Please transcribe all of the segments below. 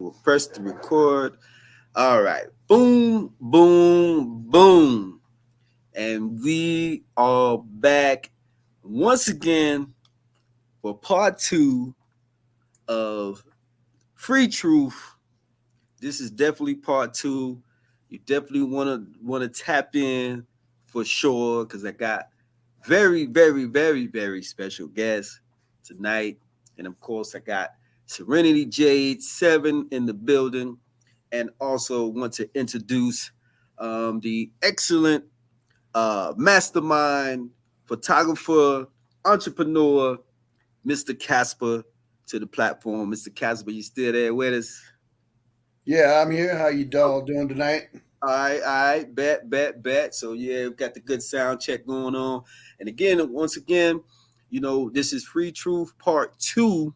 will press the record. All right. Boom, boom, boom. And we are back once again for part two of Free Truth. This is definitely part two. You definitely wanna tap in for sure because I got very, very, very, very special guests tonight. And of course, I got Serenity Jade 7 in the building. And also want to introduce the excellent mastermind, photographer, entrepreneur, Mr. Casper, to the platform. Mr. Casper, you still there with us? Yeah, I'm here. How you all doing tonight? All right, bet. So yeah, we've got the good sound check going on. And again, once again, this is Free Truth Part 2.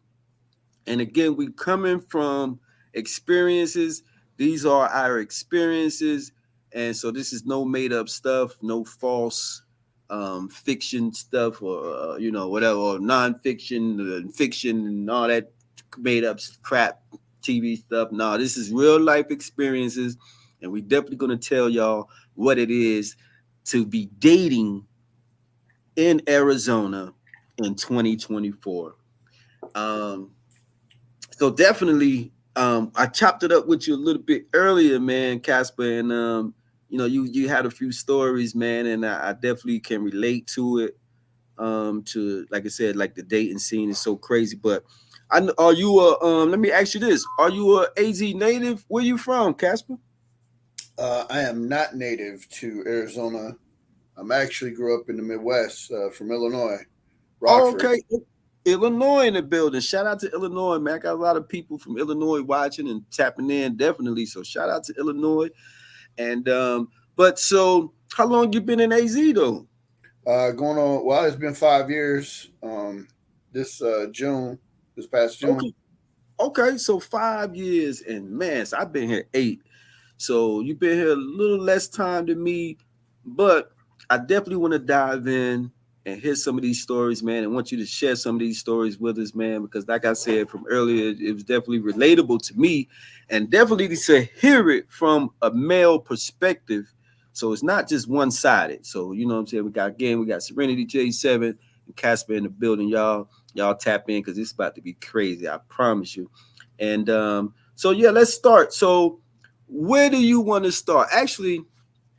And again, we coming from experiences. These are our experiences. And so this is no made up stuff, no false fiction stuff or, whatever, or nonfiction, fiction, and all that made up crap TV stuff. No, this is real life experiences. And we definitely going to tell y'all what it is to be dating in Arizona in 2024. Um, so definitely, I chopped it up with you a little bit earlier, man, Casper, and you had a few stories, man, and I definitely can relate to it. To like I said, like the dating scene is so crazy. But are you a let me ask you this: Are you a AZ native? Where you from, Casper? I am not native to Arizona. I'm actually grew up in the Midwest, from Illinois, Oh, Rockford. okay. Illinois in the building. Shout out to Illinois, man. I got a lot of people from Illinois watching and tapping in, definitely. So shout out to Illinois. And but so how long you been in AZ though? Going on. Well, it's been 5 years. This June, this past June. Okay. Okay, so 5 years and man, so I've been here 8. So you've been here a little less time than me, but I definitely want to dive in and hear some of these stories, man. And want you to share some of these stories with us, man, because like I said from earlier, it was definitely relatable to me, and definitely to hear it from a male perspective. So it's not just one sided. So you know what I'm saying. We got Serenity J7 and Casper in the building, y'all. Y'all tap in because it's about to be crazy. I promise you. And so yeah, let's start. So where do you want to start? Actually,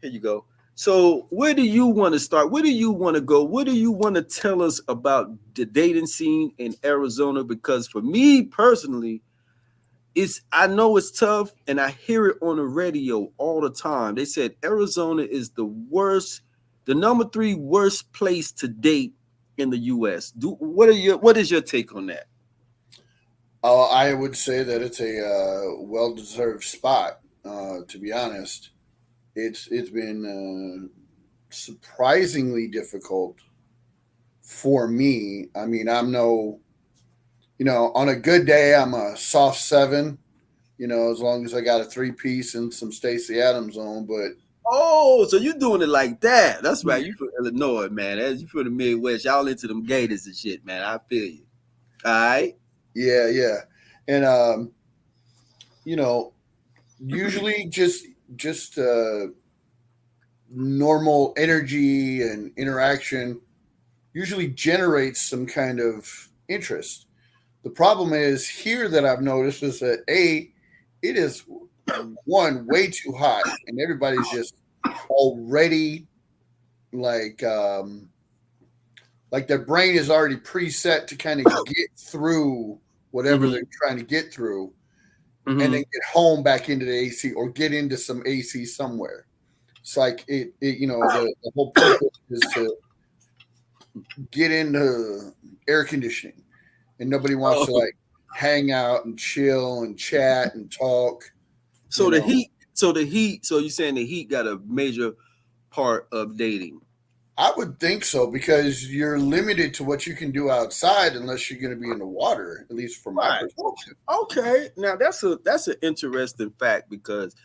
here you go. So, where do you want to start? Where do you want to go? What do you want to tell us about the dating scene in Arizona? Because for me personally, I know it's tough, and I hear it on the radio all the time. They said Arizona is the worst, the number 3 worst place to date in the U.S. What is your take on that? I would say that it's a well-deserved spot. To be honest, it's been surprisingly difficult for me. I mean, I'm no, on a good day, I'm a soft seven. As long as I got a three piece and some Stacey Adams on. But Oh, so you doing it like that? That's right. You from Illinois, man. You from the Midwest. Y'all into them Gators and shit, man. I feel you. All right. yeah, yeah, and you know, usually just normal energy and interaction usually generates some kind of interest. The problem is here that I've noticed is that it is one way too hot, and everybody's just already like like their brain is already preset to kind of get through whatever Mm-hmm. they're trying to get through, and then Mm-hmm. get home back into the AC or get into some AC somewhere. It's like the whole purpose is to get into air conditioning, and nobody wants Oh, to like hang out and chill and chat and talk. so You the know, heat. So the heat. So you're saying the heat got a major part of dating? I would think so because you're limited to what you can do outside unless you're going to be in the water. At least from my Right. perspective. Okay. Now that's an interesting fact because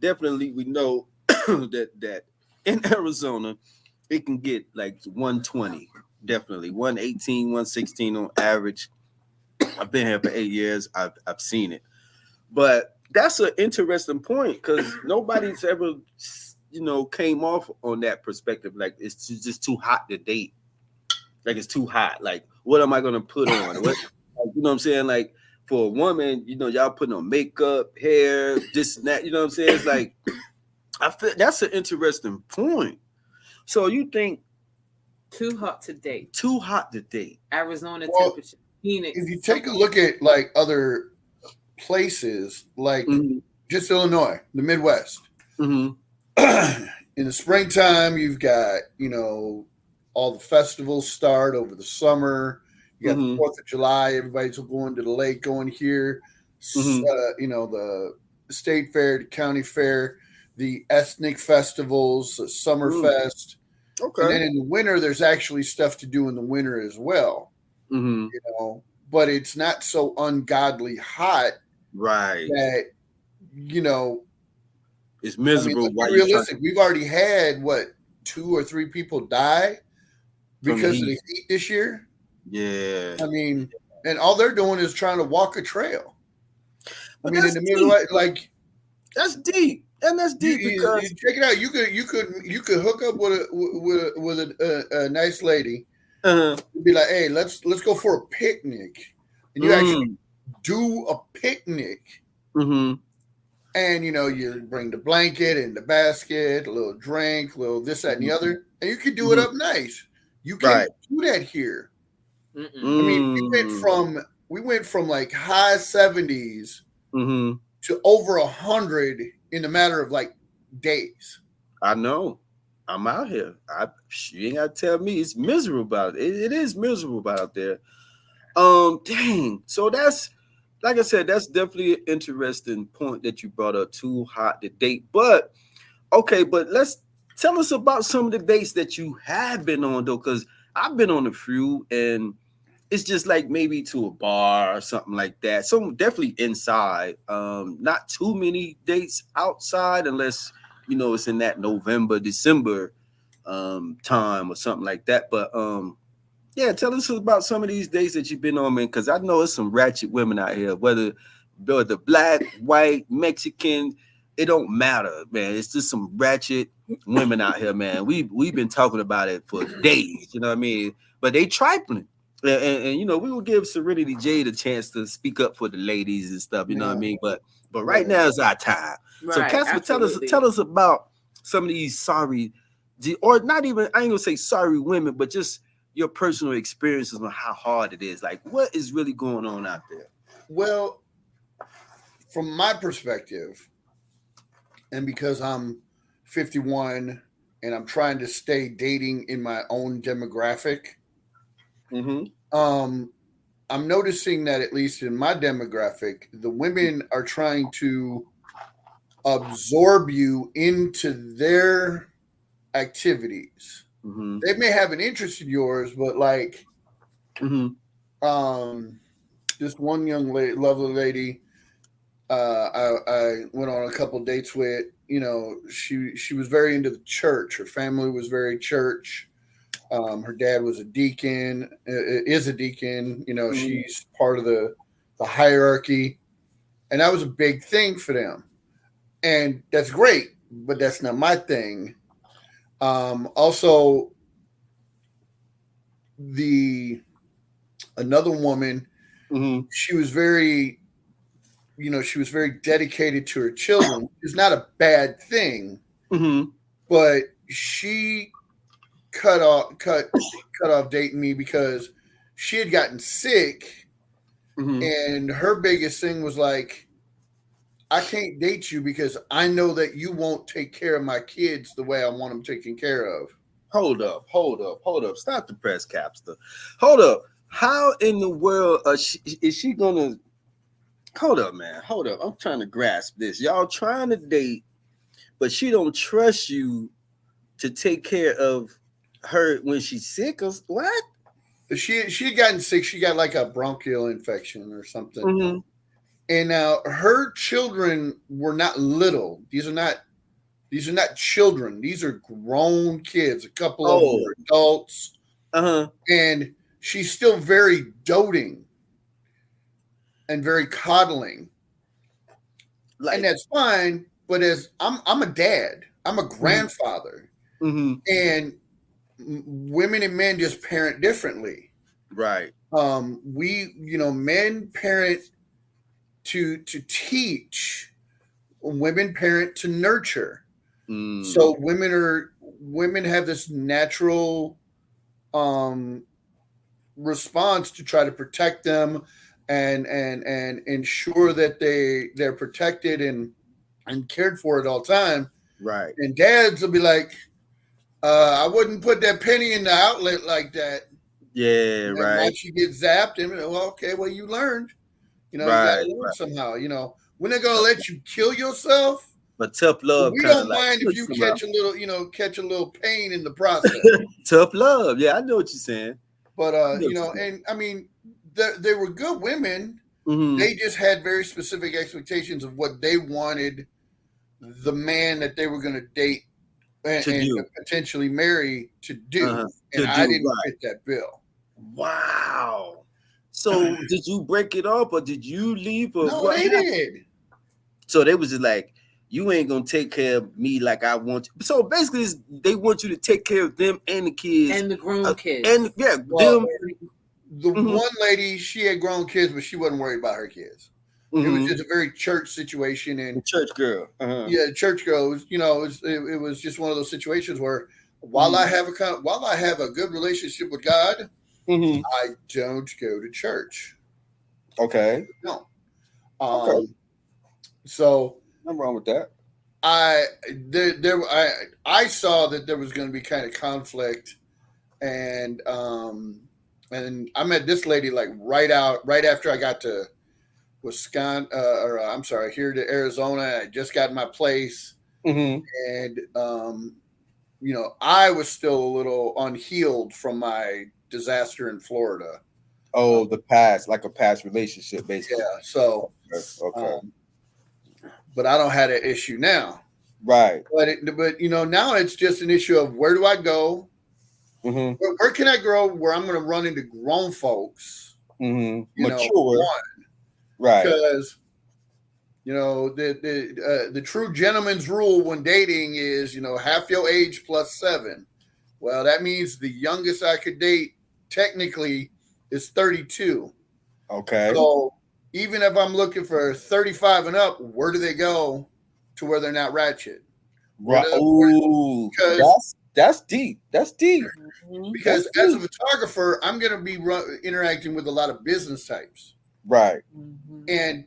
definitely we know that in Arizona it can get like 120, definitely 118, 116 on average. I've been here for 8 years. I've seen it. But that's an interesting point because nobody's ever, came off on that perspective. Like it's just too hot to date. Like it's too hot. Like what am I gonna put on? What, like, you know what I'm saying? Like for a woman, y'all putting on makeup, hair, this and that. You know what I'm saying? It's like I feel that's an interesting point. So you think Too hot to date. too hot to date? Arizona Well, temperature. Phoenix. if you take a look at like other places, like Mm-hmm. just Illinois, the Midwest, Mm-hmm. in the springtime, you've got, all the festivals start over the summer. You got the Mm-hmm. 4th of July, everybody's going to the lake, going here. Mm-hmm. The state fair, the county fair, the ethnic festivals, the Summerfest. Okay. And then in the winter, there's actually stuff to do in the winter as well. Mm-hmm. But it's not so ungodly hot Right. that, It's I mean, miserable. let's Why be you trying realistic. We've already had, 2 or 3 people die from the because of the heat? heat this year. Yeah. I mean, and all they're doing is trying to walk a trail. I But mean, that's in the middle, deep. like That's deep, and that's deep you because check it out. You could hook up with a nice lady. uh, Be like, hey, let's go for a picnic, and you actually do a picnic. mm-hmm. And you bring the blanket and the basket, a little drink, a little this, that, and the other, and you can do it up nice. You can't do that here. Mm-mm. I mean, we went from like high 70s Mm-hmm. to over 100 in a matter of like days. I know. I'm out here. You ain't gotta tell me it's miserable out. It is miserable out there. Dang. So that's like I said, that's definitely an interesting point that you brought up. Too hot to date, but okay. But let's tell us about some of the dates that you have been on though, because I've been on a few, and it's just like maybe to a bar or something like that. So definitely inside. Not too many dates outside unless it's in that November, December time or something like that. But yeah, tell us about some of these dates that you've been on, man, because I know it's some ratchet women out here, whether the black, white, Mexican, it don't matter, man. It's just some ratchet women out here, man. We've been talking about it for days, you know what I mean? But they trifling. And we will give Serenity Jade a chance to speak up for the ladies and stuff, you know what I mean? But right now is our time. Right, So Casper, tell us about some of these or not even, I ain't gonna say sorry women, but just your personal experiences on how hard it is. Like what is really going on out there? Well, from my perspective, and because I'm 51 and I'm trying to stay dating in my own demographic, I'm noticing that at least in my demographic, the women are trying to absorb you into their activities. They may have an interest in yours, but like, this one young lady, lovely lady, I went on a couple dates with. She was very into the church. Her family was very church. Her dad was a deacon, is a deacon. She's part of the hierarchy, and that was a big thing for them. And that's great, but that's not my thing. Also, another woman, she was very dedicated to her children. It's not a bad thing, but she cut off dating me because she had gotten sick, and her biggest thing was like, I can't date you because I know that you won't take care of my kids the way I want them taken care of. Hold up. Stop the press, Capster. Hold up. How in the world is she gonna? Hold up, man. Hold up. I'm trying to grasp this. Y'all trying to date, but she don't trust you to take care of her when she's sick. Or what? She had gotten sick. She got like a bronchial infection or something. And now her children were not little. These are not children. These are grown kids. A couple of them are adults. And she's still very doting and very coddling. Like, and that's fine. But as I'm a dad, I'm a grandfather, mhm, and women and men just parent differently. right. Men parent to teach, women parent to nurture. Mm, So women have this natural um response to try to protect them and ensure that they're protected and cared for at all time. right. And dads will be like, I wouldn't put that penny in the outlet like that. Yeah, And right. watch you get zapped. And well, okay, well, you learned. You got Right. to learn Right. somehow. When they're gonna let you kill yourself, But tough love we kind of don't like mind if you puts them out. catch a little pain in the process. Tough love. Yeah, I know what you're saying. But I know what you're saying. and I mean, they were good women. Mhm. They just had very specific expectations of what they wanted the man that they were going to date and To do. potentially marry to do. Uh-huh. And To I do, didn't right. fit that bill. Wow. So did you break it off or did you leave or No, what they happened? did. So they was just like, you ain't gonna take care of me like I want you. So basically, they want you to take care of them and the kids And the grown kids. and yeah, Well, them. the Mhm. one lady, she had grown kids, but she wasn't worried about her kids. It was Mhm. just a very church situation, The and church girl. Uh-huh. yeah, church goes. It was just one of those situations where while I have a good relationship with God, Mhm. I don't go to church. Okay. No. Okay. So Nothing wrong with that. I saw that there was going to be kind of conflict, and I met this lady like right after I got to Wisconsin, I'm sorry, here to Arizona. I just got my place, Mhm. and I was still a little unhealed from my disaster in Florida. Oh, the past, like a past relationship, basically. Yeah, so Okay. but I don't have that issue now. Right. But now it's just an issue of where do I go? Mhm. Where can I grow where I'm going to run into grown folks? Mhm. You know, Mature. Right. because the true gentleman's rule when dating is half your age plus 7. Well, that means the youngest I could date technically is 32. Okay. So even if I'm looking for 35 and up, where do they go to where they're not ratchet? Right. Where Ooh, because that's deep. That's deep. Mhm. because That's as a photographer, I'm going to be interacting with a lot of business types, Right. Mhm. and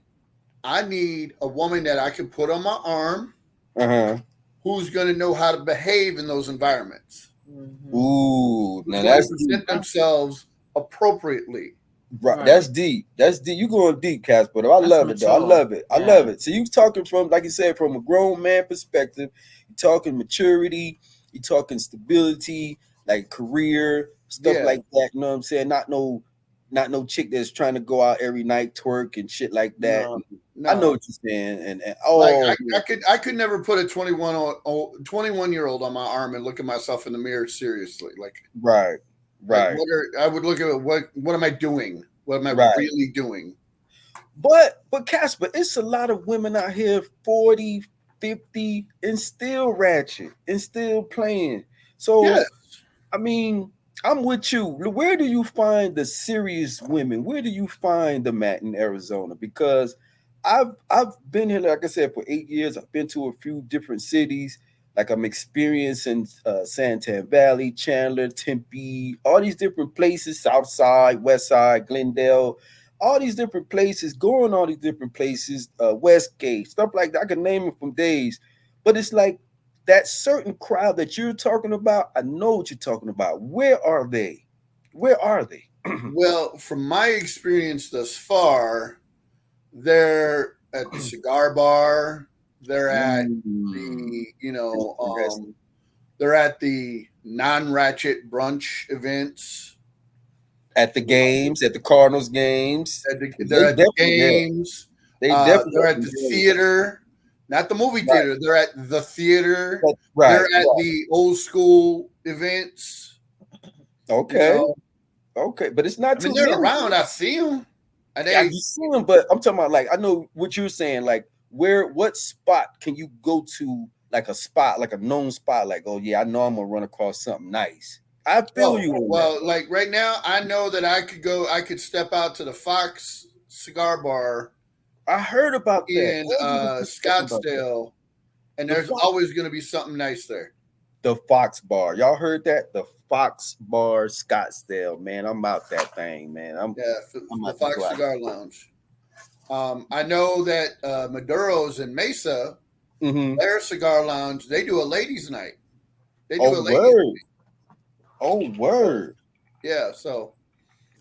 I need a woman that I can put on my arm Uh-huh. who's going to know how to behave in those environments, Mhm. Ooh, who's now going to that's present deep. themselves appropriately. Right. Right. That's deep. That's deep. You going deep, Casper. I That's love it, though. I mature. love it. I Yeah. love it. So you talking from, like you said, from a grown man perspective. You talking maturity. You talking stability, like career stuff Yeah. like that. You know what I'm saying? Not no chick that's trying to go out every night, twerk and shit like that. No, I know what you're saying. And like oh, I could never put a 21-year-old on my arm and look at myself in the mirror seriously. Like right. I would look at what am I doing? What am I Right. really doing? But Casper, it's a lot of women out here 40, 50 and still ratchet and still playing. So Yes. I mean, I'm with you. Where do you find the serious women? Where do you find them at in Arizona? Because I've been here, like I said, for 8 years. I've been to a few different cities. Like I'm experiencing Santan Valley, Chandler, Tempe, all these different places, South Side, West Side, Glendale, all these different places, going all these different places, Westgate, stuff like that. I can name it from days. But it's like that certain crowd that you're talking about, I know what you're talking about. Where are they? Where are they? Well, from my experience thus far, they're at the cigar bar. They're at the they're at the non-ratchet brunch events. At the games, at the Cardinals games. They're at the games. They definitely They're at the theater, not the movie theater. They're at the theater. Right. They're at the old school events. Okay. Okay, but it's not too they're many. around. I see them. Yeah, you see them, but I'm talking about like I know what you're saying. Like what spot can you go to, like a spot, like a known spot, like, oh yeah, I know I'm gonna run across something nice. I feel you on Well, that. like right now, I know that I could step out to the Fox Cigar Bar I heard about that. in Everyone keeps talking about that. Scottsdale, and The there's Fox, always going to be something nice there. the Fox Bar. Y'all heard that? The Fox Bar, Scottsdale. Man, I'm out that thing, man. I'm Yeah, I'm the about to go Fox out. Cigar Lounge. I know that Maduro's in Mesa, Mm-hmm. their cigar lounge, they do a ladies' night. They do a Oh ladies' word. Oh word. Yeah, so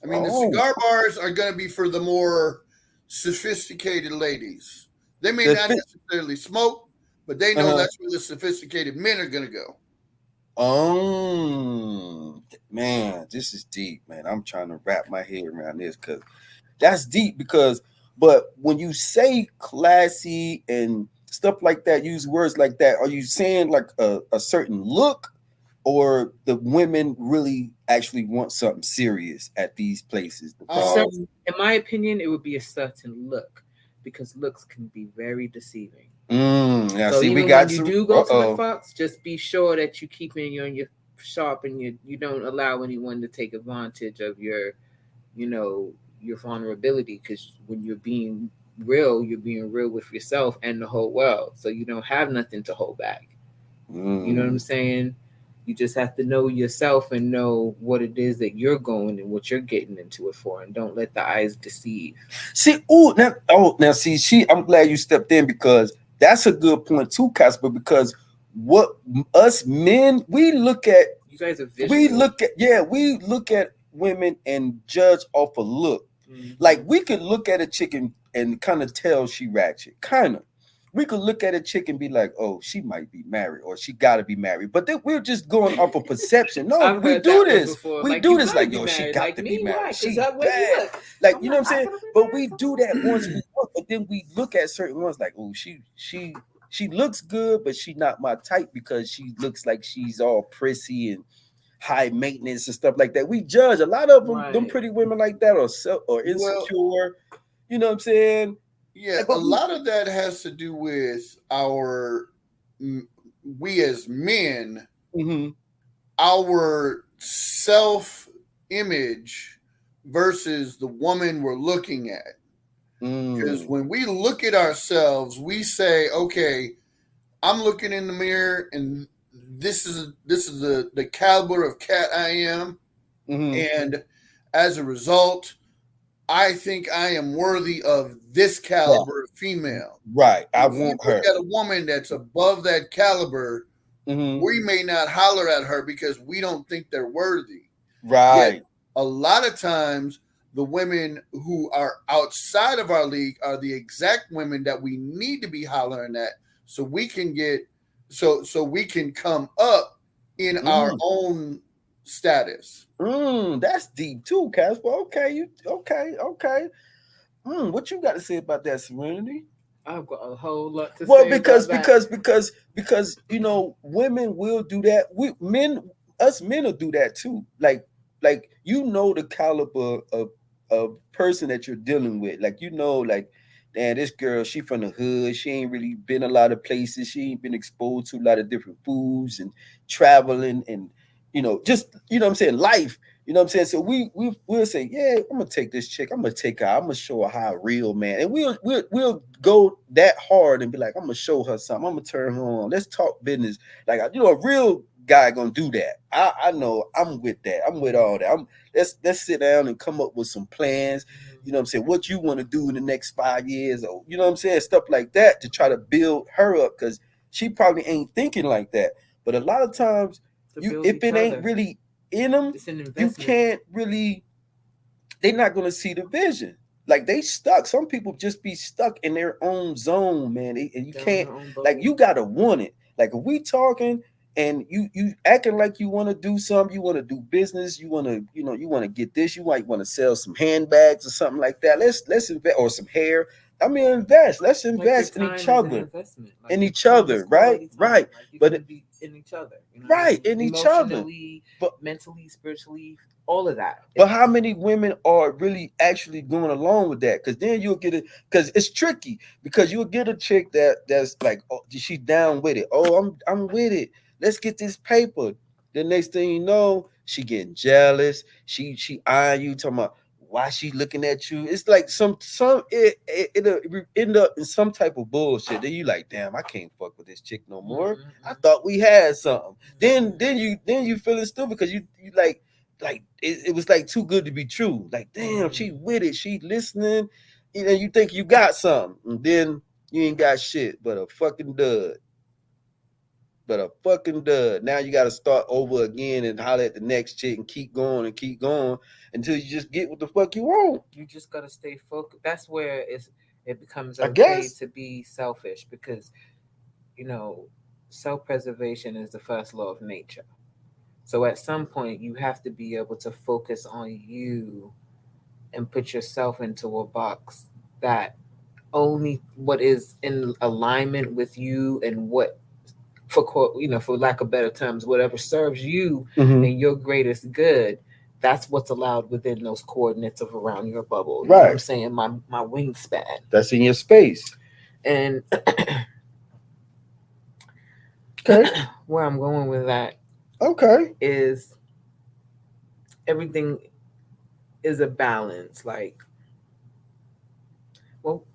I mean, the Oh, cigar bars are going to be for the more sophisticated ladies. They may the not fit. necessarily smoke, but they know Uh-huh. that's where the sophisticated men are going to go. Man, this is deep, man. I'm trying to wrap my head around this because that's deep. Because, but when you say classy and stuff like that, use words like that, are you saying like a certain look, or the women really actually want something serious at these places? The bars? Certain, in my opinion, it would be a certain look because looks can be very deceiving. Now So see, we even got when you some. do go to the Fox, just be sure that you keep in your sharp and you don't allow anyone to take advantage of your, you know, your vulnerability. Because when you're being real with yourself and the whole world. So you don't have nothing to hold back. You know what I'm saying? You just have to know yourself and know what it is that you're going and what you're getting into it for, and don't let the eyes deceive. See, now, see, I'm glad you stepped in because that's a good point too, Casper. Because what us men, You guys are we visual. look at women and judge off a look. Mhm. Like we could look at a chicken and kind of tell she ratchet, kind of. We could look at a chick and be like, "Oh, she might be married, or she got to be married." But then we're just going off of perception. No, I've we heard do that one this. before. We Like, do you this. gotta Like, be yo, she married. got Like to be me, married. why? Because She that way you bad. look. Like, I'm you know what I'm like, I saying? gotta be But married. we do that once we look, but then we look at certain ones like, oh, she looks good, but she not my type because she looks like she's all prissy and high maintenance and stuff like that. We judge a lot of them Right. pretty women like that or Well, insecure. You know what I'm saying? yeah, Like, a but we, lot of that has to do with we as men, mhm. our self image versus the woman we're looking at. Because Mm. when we look at ourselves, we say, okay, I'm looking in the mirror and this is the caliber of cat I am. Mhm. And as a result, I think I am worthy of this Yeah. caliber of female. Right. I If we want look her. at a woman that's above that caliber, Mhm. we may not holler at her because we don't think they're worthy. Yet, Right. a lot of times, the women who are outside of our league are the exact women that we need to be hollering at, so we can get so we can come up in our Mm. own status. That's deep too, Casper. Okay, okay. What you got to say about that, Serenity? I've got a whole lot to Well, say about that. because you know, women will do that. Us men will do that too. Like you know the caliber of person that you're dealing with. Like you know, like, damn, this girl, she from the hood. She ain't really been a lot of places. She ain't been exposed to a lot of different foods and traveling and just what I'm saying, life. You know what I'm saying? So we'll say, yeah, I'm gonna take this chick. I'm gonna take her. I'm gonna show her how a real man. And we'll go that hard and be like, I'm gonna show her something. I'm gonna turn her on. Let's talk business. Like a real guy gonna do that. I know. I'm with that. I'm with all that. Let's sit down and come up with some plans. You know what I'm saying? What you want to do in the next 5 years, or you know what I'm saying? Stuff like that to try to build her up because she probably ain't thinking like that. But a lot of times, To build if each it ain't other. really in them, It's an you investment. can't really. They're not gonna see the vision. Like they stuck. Some people just be stuck in their own zone, man. And you They're on can't. their own boat. Like you gotta want it. Like if we talking and you acting like you want to do something, you want to do business, you want to you want to get this, you might want to sell some handbags or something like that. Let's invest or some hair. I mean, invest. Let's Like, invest your in time each is an other. investment. Like, In your each time other, is right? quality time. Right. Like, you But can be in each other. You know what I right, mean? in each other. Emotionally, But mentally, spiritually, all of that. but how many women are really actually going along with that? Because then you'll get it. Because it's tricky. Because you'll get a chick that's like, oh, she's down with it. Oh, I'm with it. Let's get this paper. The next thing you know, she getting jealous. She eyeing you, talking about why she looking at you. It's like it'll end up in some type of bullshit. Then you like, damn, I can't fuck with this chick no more. I thought we had something. Then you feeling stupid because you like it was like too good to be true. Like, damn, she with it, she listening, you think you got something, and then you ain't got shit but a fucking dud. Now you got to start over again and holler at the next chick and keep going until you just get what the fuck you want. You just gotta stay focused. That's where it becomes I okay guess. to be selfish, because self-preservation is the first law of nature. So at some point you have to be able to focus on you and put yourself into a box that only what is in alignment with you, and what, for lack of better terms, whatever serves you Mhm. and your greatest good, that's what's allowed within those coordinates of around your bubble. You know what I'm Right. saying? My wingspan. That's in your space. And Okay. where I'm going with that Okay. is everything is a balance. Like, well,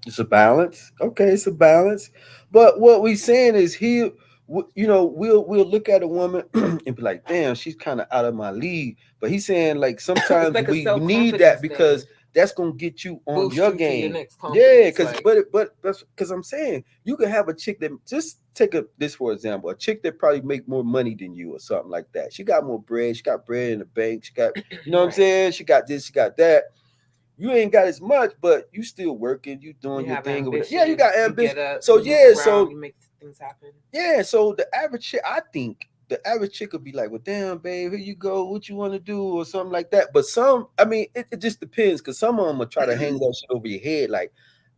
It's a balance. Okay, it's a balance. But what we saying is we'll look at a woman and be like, damn, she's kind of out of my league. But he's saying like sometimes like a we need self-confidence that thing. because that's gonna get you on Boost your you to your game. next Yeah, confidence. because Like, but because I'm saying you could have a chick that just take this for example, a chick that probably make more money than you or something like that. She got more bread, she got bread in the bank, she got what I'm right. saying? She got this, she got that. You ain't got as much, but you still working. You doing You your have thing over there. ambition. Yeah, you got You ambition. get up. So You yeah, move so around. You make things happen. yeah, so the average chick, I think the average chick would be like, well, damn, babe, here you go. What you want to do or something like that. But some, I mean, it just depends because some of them will try to hang that shit over your head like,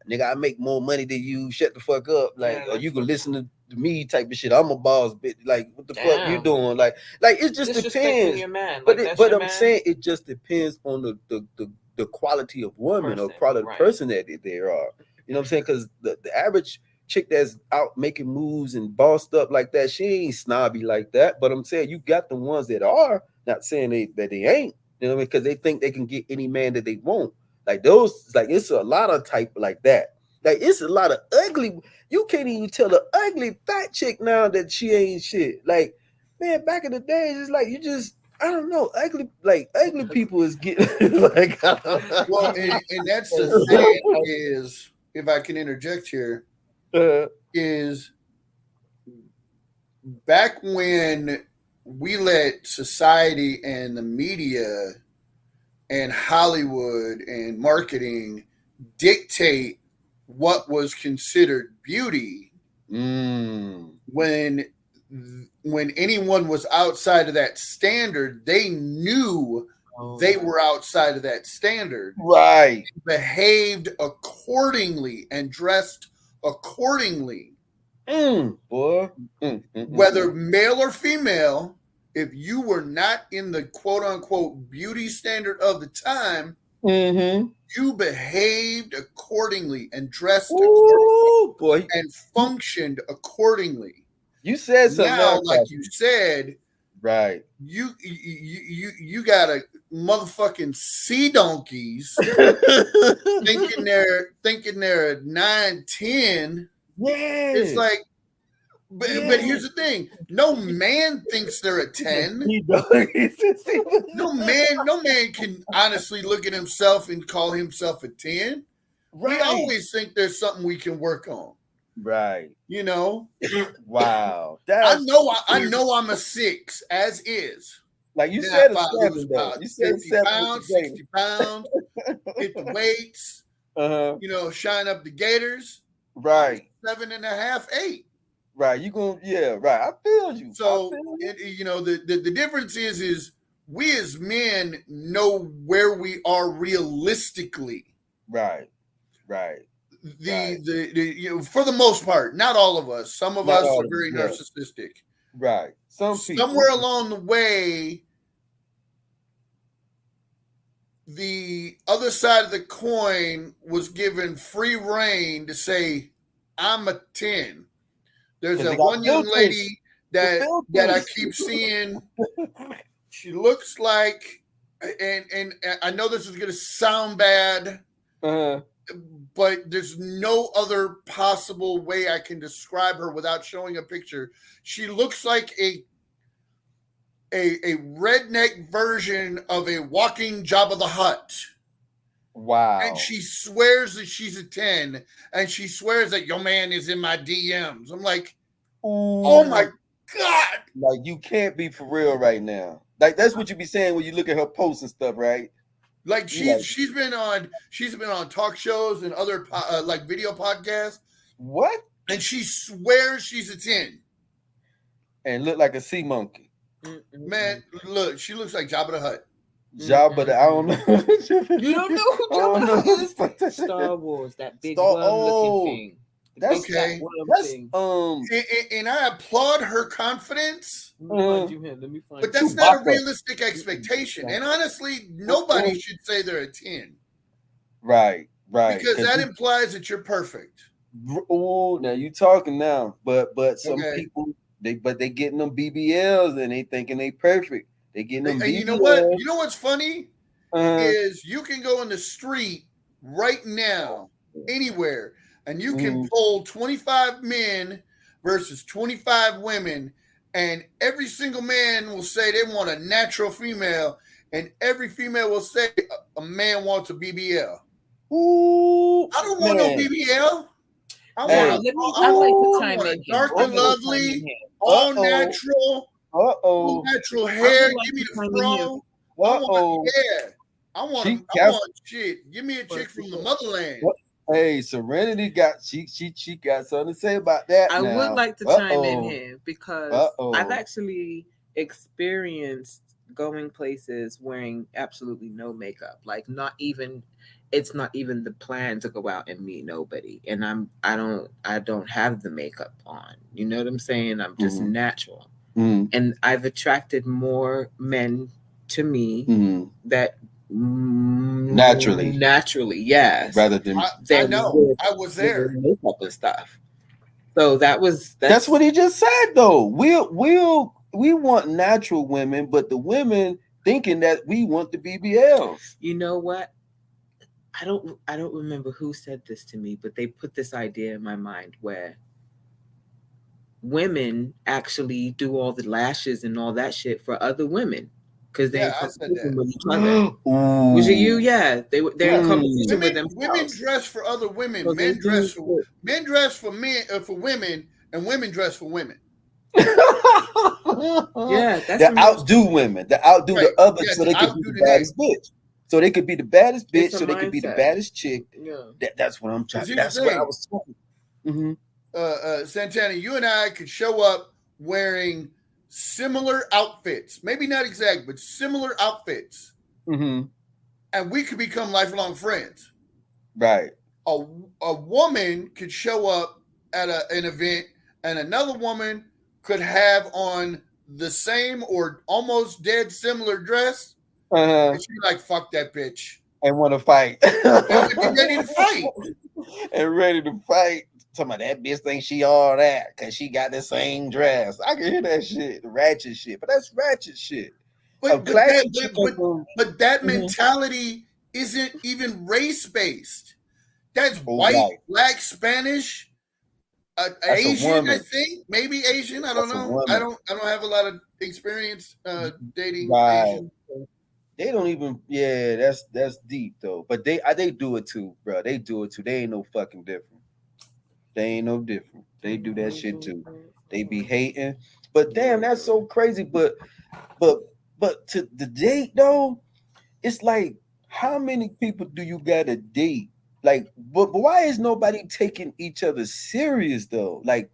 nigga, I make more money than you. Shut the fuck up. Like, Yeah, or you that's can what- listen to me type of shit. I'm a boss, bitch. Like, what the fuck you Damn. doing? Like it just Disrespecting depends. your man. But Like, that's but your I'm man. saying it just depends on the quality of woman or Person, quality of right. person that they are. You know what I'm saying? Because the average chick that's out making moves and bossed up like that, she ain't snobby like that. But I'm saying you got the ones that are, not saying that they ain't, you know what I mean? Because they think they can get any man that they want. Like those, like it's a lot of type like that. Like it's a lot of ugly. You can't even tell an ugly fat chick now that she ain't shit. Like, man, back in the days, it's like you just, I don't know, ugly people is getting like Well, and that's the thing is, if I can interject here, is back when we let society and the media and Hollywood and marketing dictate what was considered beauty, when anyone was outside of that standard, they knew they were outside of that standard, right, behaved accordingly and dressed accordingly. Boy. Whether male or female, if you were not in the quote unquote beauty standard of the time, you behaved accordingly and dressed accordingly, boy, and functioned accordingly. You said something now, else, like you said, right? You got a motherfucking sea donkeys thinking they're 9-10. Yeah, It's like, but here's the thing: no man thinks they're a 10. No man can honestly look at himself and call himself a 10. Right. We always think there's something we can work on. Right. You know. Wow. I know I'm a 6 as is. Like you then said, I lose about 50 pounds, 60 pounds, hit the weights. You know, shine up the gators. Right. 7.5, 8. Right. You gonna right. I feel you. So you know the difference is we as men know where we are realistically. Right. Right. for the most part, not all of us. Some of Not us all are of very us, narcissistic. right. Some people. Somewhere along the way, the other side of the coin was given free reign to say, "I'm a 10." There's 'Cause they that got one young filters. lady The that I filters. keep seeing. She looks like, and I know this is going to sound bad, Uh-huh. but there's no other possible way I can describe her without showing a picture. She looks like a redneck version of a walking Jabba the Hutt. Wow. And she swears that she's a 10, and she swears that your man is in my DMs. I'm like, oh my God. Like, you can't be for real right now. Like, that's what you be saying when you look at her posts and stuff, right? Like she's been on talk shows and other like video podcasts. What? And she swears she's a 10. And look like a sea monkey. Man, look, she looks like Jabba the Hutt. Jabba the, I don't know. You don't know who Jabba is? Star Wars, that big worm-looking thing. That's okay. And I applaud her confidence. Let me find but that's not a realistic expectation. And honestly, nobody should say they're a 10. Right. Because that implies that you're perfect. Oh, now you talking now. But some people they getting them BBLs and they thinking they perfect. They getting them BBLs. And you know what? You know what's funny? Is you can go in the street right now, anywhere, and you can poll 25 men versus 25 women, and every single man will say they want a natural female, and every female will say a man wants a BBL. Ooh, I don't want no BBL. I want dark and lovely, all natural, all natural hair. Give me the fro. I want shit. Give me a chick from the motherland. Hey, Serenity got she got something to say about that. I would like to chime in here because I've actually experienced going places wearing absolutely no makeup. Like it's not even the plan to go out and meet nobody. And I don't have the makeup on. You know what I'm saying? I'm just natural. And I've attracted more men to me that naturally, yes, rather than I know I was there makeup and stuff. So that's what he just said though. We want natural women, but the women thinking that we want the BBLs. You know what? I don't remember who said this to me, but they put this idea in my mind where women actually do all the lashes and all that shit for other women because they with each other. Was it you? Yeah, they're in competition with them. Women dress for other women. So men dress for men for women, and women dress for women. Yeah, they outdo women. They outdo the others, so they could be the baddest bitch. So they could be the baddest bitch, so they could be the baddest chick. Yeah, that's what I'm trying. That's what I was talking. Santana, you and I could show up wearing similar outfits, maybe not exact, but similar outfits, and we could become lifelong friends. Right. A woman could show up at an event, and another woman could have on the same or almost dead similar dress, and she's like, "Fuck that bitch," and want to fight, and ready to fight, and ready to fight. Talking about that bitch thinks she all that because she got the same dress. I can hear that shit, the ratchet shit, but that's ratchet shit. But that mentality isn't even race based. That's white, black, Spanish, Asian. I think maybe Asian. I don't know. I don't have a lot of experience dating Asian. They don't even. Yeah, that's deep though. But they do it too, bro. They do it too. They ain't no fucking different. They ain't no different. They do that shit too. They be hating. But damn, that's so crazy. But to the date though, it's like, how many people do you gotta date? Like, but why is nobody taking each other serious though? Like,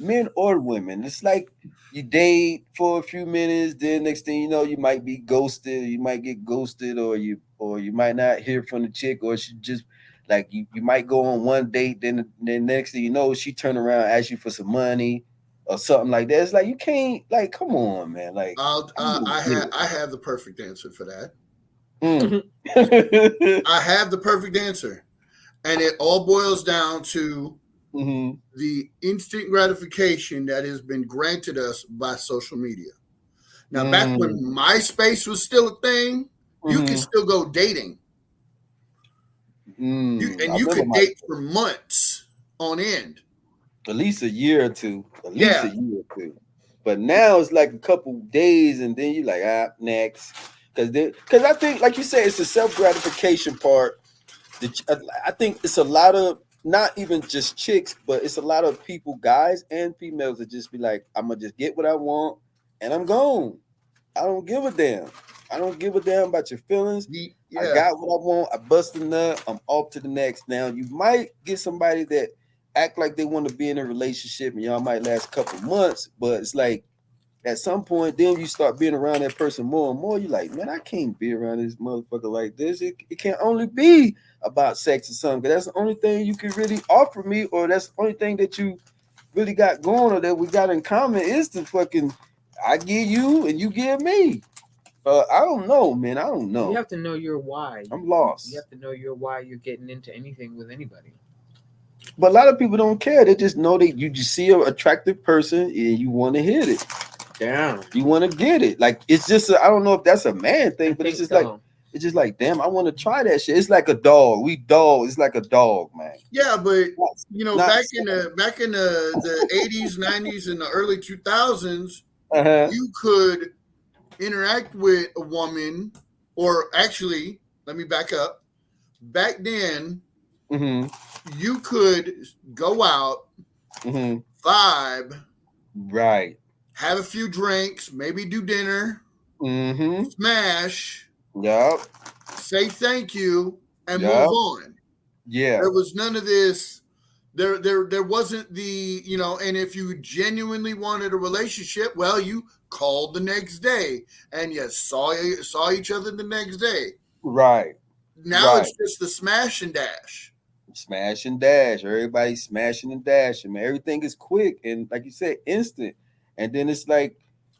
men or women. It's like you date for a few minutes, then next thing you know, you might be ghosted, you might get ghosted, or you might not hear from the chick, or she just Like you might go on one date, then next thing you know, she turn around, ask you for some money or something like that. It's like you can't, like, come on, man. Like, I have the perfect answer for that. Mm. I have the perfect answer, and it all boils down to the instant gratification that has been granted us by social media. Now, back when MySpace was still a thing, you could still go dating. You could date for months on end. At least a year or two. But now it's like a couple days, and then you're like, next. Because I think, like you said, it's the self-gratification part. I think it's a lot of, not even just chicks, but it's a lot of people, guys and females, that just be like, I'm going to just get what I want, and I'm gone. I don't give a damn. I don't give a damn about your feelings. I got what I want. I bust a nut. I'm off to the next. Now, you might get somebody that act like they want to be in a relationship, and y'all might last a couple months, but it's like at some point, then you start being around that person more and more. You're like, man, I can't be around this motherfucker like this. It can only be about sex or something, because that's the only thing you can really offer me, or that's the only thing that you really got going, or that we got in common, is the fucking, I give you and you give me. I don't know, man. I don't know. You have to know your why. I'm lost. You have to know your why you're getting into anything with anybody. But a lot of people don't care. They just know that you just see an attractive person and you want to hit it. Damn. You want to get it. Like, it's just, I don't know if that's a man thing, but it's just so. It's just like, damn, I want to try that shit. It's like a dog. It's like a dog, man. Yeah, but you know, back in the 80s, 90s, and the early 2000s, you could interact with a woman, or actually, let me back up. Back then, you could go out, vibe, right, have a few drinks, maybe do dinner, smash, say thank you, and move on. Yeah, there was none of this. There wasn't the, you know, and if you genuinely wanted a relationship, well, you called the next day and you saw each other the next day. Right. Now it's just the smash and dash. Smash and dash. Everybody's smashing and dashing, man. Everything is quick and, like you said, instant. And then it's like,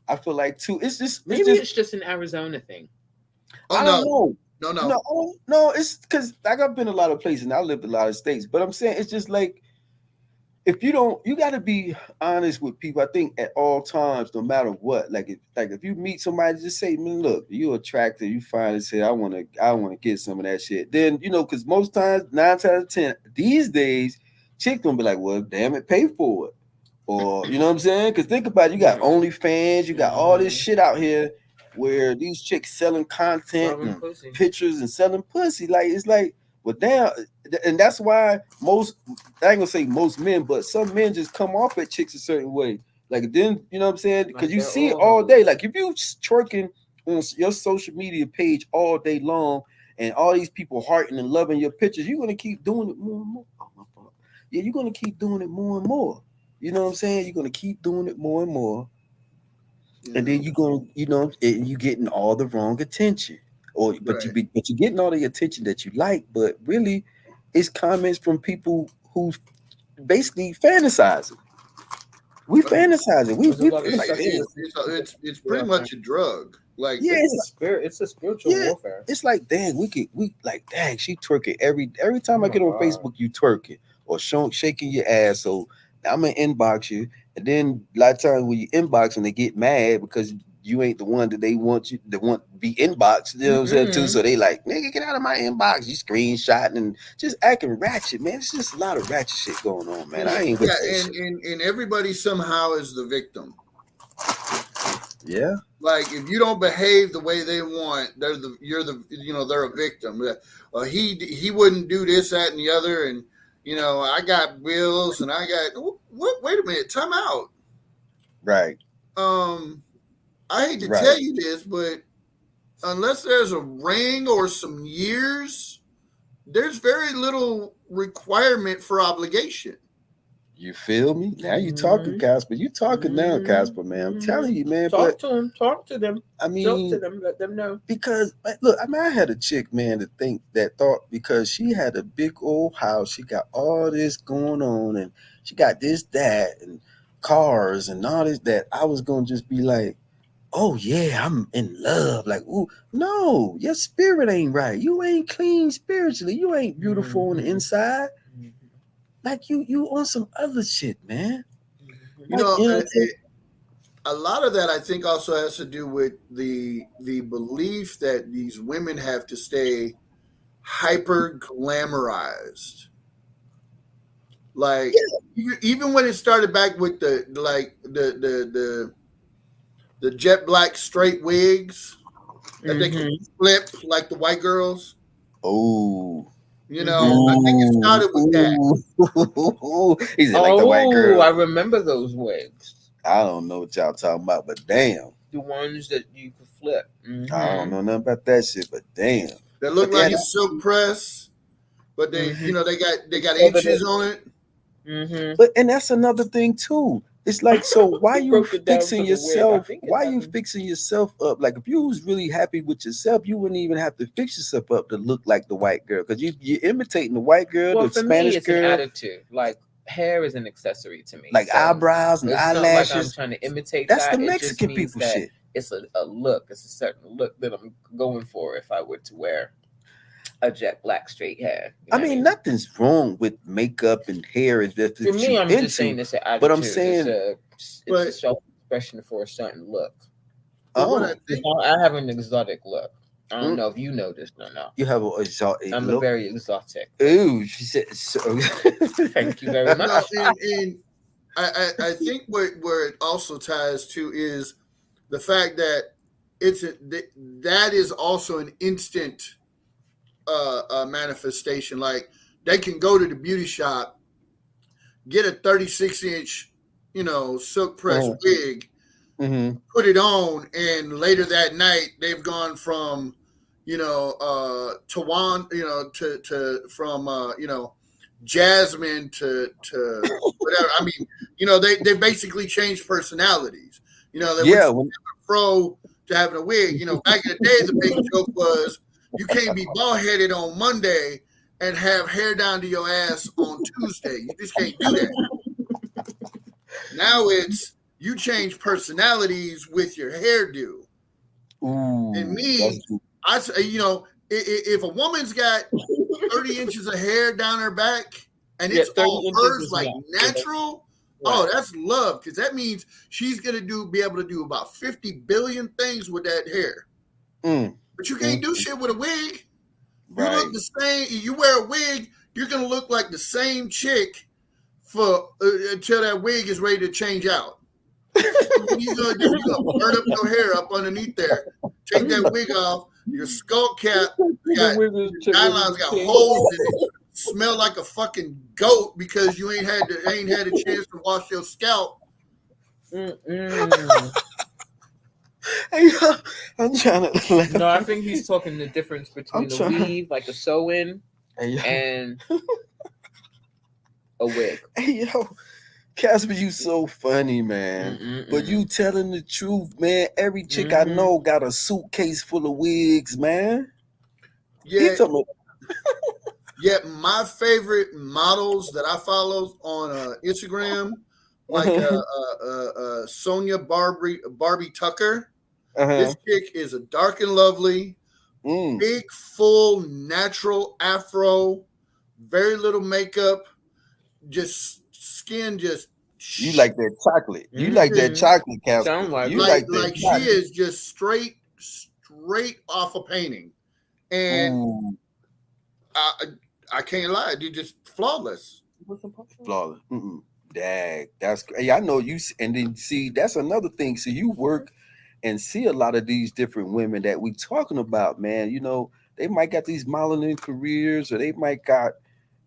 I feel like too, it's just it's just an Arizona thing. I don't know. No. It's because, like, I've been a lot of places and I lived a lot of states, but I'm saying it's just like, if you got to be honest with people. I think at all times, no matter what. Like if you meet somebody, just say, man, look, you're attractive, you fine, and say, I want to get some of that shit. Then, you know, because most times, 9 times out of 10 these days, chicks gonna be like, well, damn it, pay for it, or you know what I'm saying? Because think about it, you got OnlyFans, you got all this shit out here where these chicks selling content and pictures and selling pussy. Like, it's like, well, damn. And that's why I ain't gonna say most men, but some men just come off at chicks a certain way. Like, then, you know what I'm saying? Because you see it all day. Like, if you twerking on your social media page all day long and all these people hearting and loving your pictures, you're gonna keep doing it more and more. Yeah, you're gonna keep doing it more and more. You know what I'm saying? You're gonna keep doing it more and more. And then you're gonna, you know, and you getting all the wrong attention. But you're getting all the attention that you like, but really it's comments from people who basically fantasizing. We fantasizing. It's pretty much a drug. Like, it's a spiritual warfare. It's like, dang, dang, she twerking every time I get on Facebook, you twerking or shaking your ass. So I'm gonna inbox you, and then a lot of times when you inbox and they get mad because you ain't the one that they want you to be inboxed, you know what I'm saying, too. So they like, nigga, get out of my inbox. You screenshotting and just acting ratchet, man. It's just a lot of ratchet shit going on, man. I ain't with that shit. And everybody somehow is the victim. Yeah. Like, if you don't behave the way they want, they're a victim. He wouldn't do this, that, and the other, and you know, I got bills and I got what? Wait a minute, time out. Right. I hate to tell you this, but unless there's a ring or some years, there's very little requirement for obligation. You feel me? Now you talking, Casper. You talking now, Casper, man. I'm telling you, man. Talk to them. Talk to them. I Talk mean, to them. Let them know. because look, I mean, I had a chick, man, that thought because she had a big old house, she got all this going on, and she got this, that, and cars and all this that I was gonna just be like, oh yeah, I'm in love. Like, ooh, no, your spirit ain't right. You ain't clean spiritually. You ain't beautiful on the inside. Like you on some other shit, man. You Like, know, you know what I'm saying? a lot of that I think also has to do with the belief that these women have to stay hyper glamorized. Like even when it started back with the jet black straight wigs that they can flip like the white girls. Oh. You know, I think it started with that. He said like the white girl. I remember those wigs. I don't know what y'all talking about, but damn. The ones that you could flip. I don't know nothing about that shit, but damn. They look like a silk press, but they, you know, they got inches on it. But and that's another thing too. It's like, so why you fixing yourself? Why you fixing yourself up? Like, if you was really happy with yourself, you wouldn't even have to fix yourself up to look like the white girl, because you're imitating the white girl, well, the for Spanish me, it's girl. An attitude. Like, hair is an accessory to me. Like, so eyebrows and it's eyelashes. Not like I'm trying to imitate That's that. the Mexican people shit. It's a look. It's a certain look that I'm going for if I were to wear a jet black straight hair. I mean, nothing's wrong with makeup and hair. And that for me, I'm just saying it's an attitude. But I'm saying it's a self-expression for a certain look. I have an exotic look. I don't know if you know this or not. You have an exotic I'm look? a very exotic. Ooh, she said so. Thank you very much. And I think where it also ties to is the fact that that is also an instant manifestation. Like, they can go to the beauty shop, get a 36-inch, silk press wig, put it on, and later that night they've gone from, Tawan, from Jasmine to whatever. I mean, they basically changed personalities. They went from having a fro to having a wig. Back in the day, the big joke was you can't be bald headed on Monday and have hair down to your ass on Tuesday. You just can't do that. Now it's you change personalities with your hairdo. Ooh, and me, I say, if a woman's got 30 inches of hair down her back and it's all hers, like natural, that's love, because that means she's gonna be able to do about 50 billion things with that hair. But you can't do shit with a wig. You look the same. You wear a wig, you're gonna look like the same chick for until that wig is ready to change out. What you gonna do? You're gonna burn up your hair up underneath there. Take that wig off. Your skull cap got guidelines, got holes in it. Smell like a fucking goat because you ain't had a chance to wash your scalp. I'm trying to. No, I think he's talking the difference between a weave, like a sew-in, and a wig. Hey yo, Casper, you so funny, man. But you telling the truth, man. Every chick I know got a suitcase full of wigs, man. Yeah. Yeah, my favorite models that I follow on Instagram, like Sonia Barbie Tucker. This chick is a dark and lovely, big, full, natural afro, very little makeup, just skin, just. You like that chocolate? You like that chocolate, Casper? You like she is just straight off a painting, and I can't lie, you're just flawless. Flawless. Dag, that's. Hey, I know you. And then see, that's another thing. So you work and see a lot of these different women that we talking about, man. They might got these modeling careers, or they might got,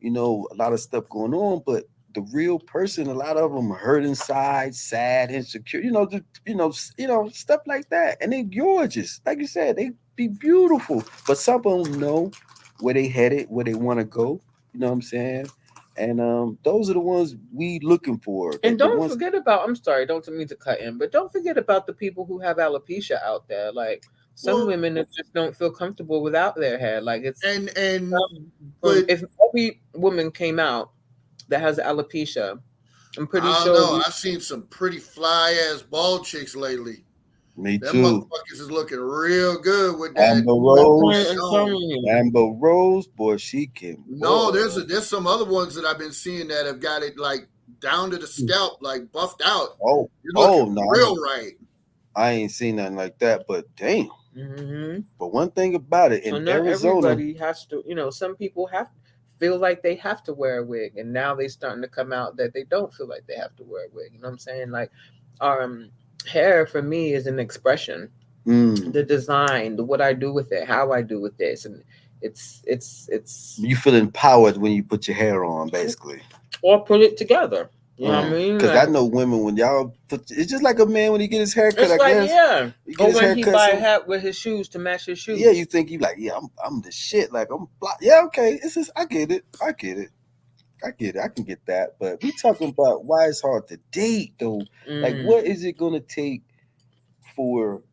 a lot of stuff going on, but the real person, a lot of them hurt inside, sad, insecure, stuff like that. And they gorgeous. Like you said, they be beautiful. But some of them know where they headed, where they want to go. You know what I'm saying? And those are the ones we looking for. And The don't ones, forget about, I'm sorry, don't mean to cut in, but don't forget about the people who have alopecia out there. Like some Well, women that just don't feel comfortable without their hair. Like it's and but if every woman came out that has alopecia, I'm pretty I don't sure know. I've seen some pretty fly ass bald chicks lately. me Them too. motherfuckers is looking real good with Amber I'm Rose, telling you. Amber Rose, boy, she can. No, Boy. there's some other ones that I've been seeing that have got it like down to the scalp, like buffed out. Oh, You're looking no, real right. I ain't seen nothing like that. But damn. Mm-hmm. But one thing about it So in not Arizona, everybody has to, some people feel like they have to wear a wig, and now they starting to come out that they don't feel like they have to wear a wig. You know what I'm saying? Like, hair for me is an expression. The design, what I do with it, how I do with this, and it's you feel empowered when you put your hair on, basically. or put it together. You know what I mean? Because Like, I know women when y'all put it's just like a man when he get his hair cut. it's I like guess. Yeah. You get Or his when hair he cut, buy a hat with his shoes to match his shoes. Yeah, you think you like, yeah, I'm the shit. Like yeah, okay. It's just I get it. I can get that. But we talking about why it's hard to date though. Like, what is it gonna take for?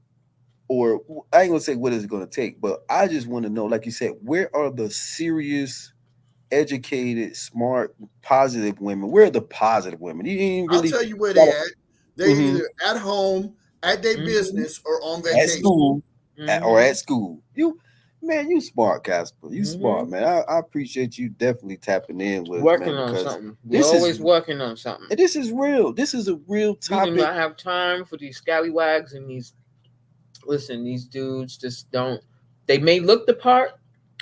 Or I ain't gonna say what is it gonna take, but I just want to know, like you said, where are the serious, educated, smart, positive women? Where are the positive women? You ain't really. I'll tell you where they at. They're Mhm. either at home, at their business, or on vacation. At school, or at school. You smart, Casper. You smart, man. I appreciate you definitely tapping in with working man, on because something. We're always working on something. And this is real. This is a real topic. We do not have time for these scallywags and these. Listen, these dudes just don't. They may look the part,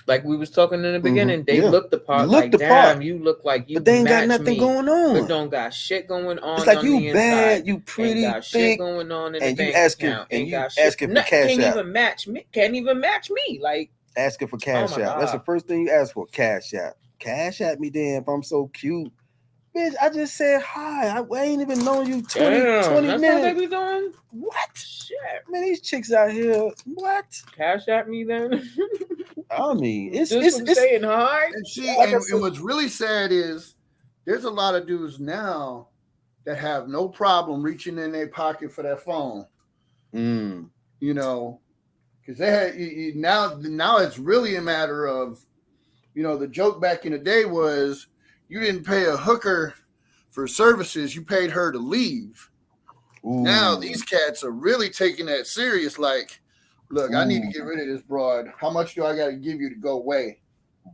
like we was talking in the beginning. They look the part. Damn, you look like you. But they ain't got nothing going on. But don't got shit going on. It's like on you the bad, inside. you pretty ain't got thick, shit going on in and the you bank asking account. and ain't you got shit. asking for cash can't out. Even match me. Can't even match me. Like asking for cash out. That's the first thing you ask for. Cash out. Cash at me, then. If I'm so cute. Bitch, I just said hi. I ain't even known you 20 that's minutes. How they be doing? What? Shit. Man, these chicks out here. What? Cash at me then? I mean, it's saying hi. And see, and what's really sad is there's a lot of dudes now that have no problem reaching in their pocket for that phone. You know, because they had now it's really a matter of, the joke back in the day was you didn't pay a hooker for services, you paid her to leave. Ooh. Now these cats are really taking that serious. Like, look, I need to get rid of this broad. How much do I got to give you to go away?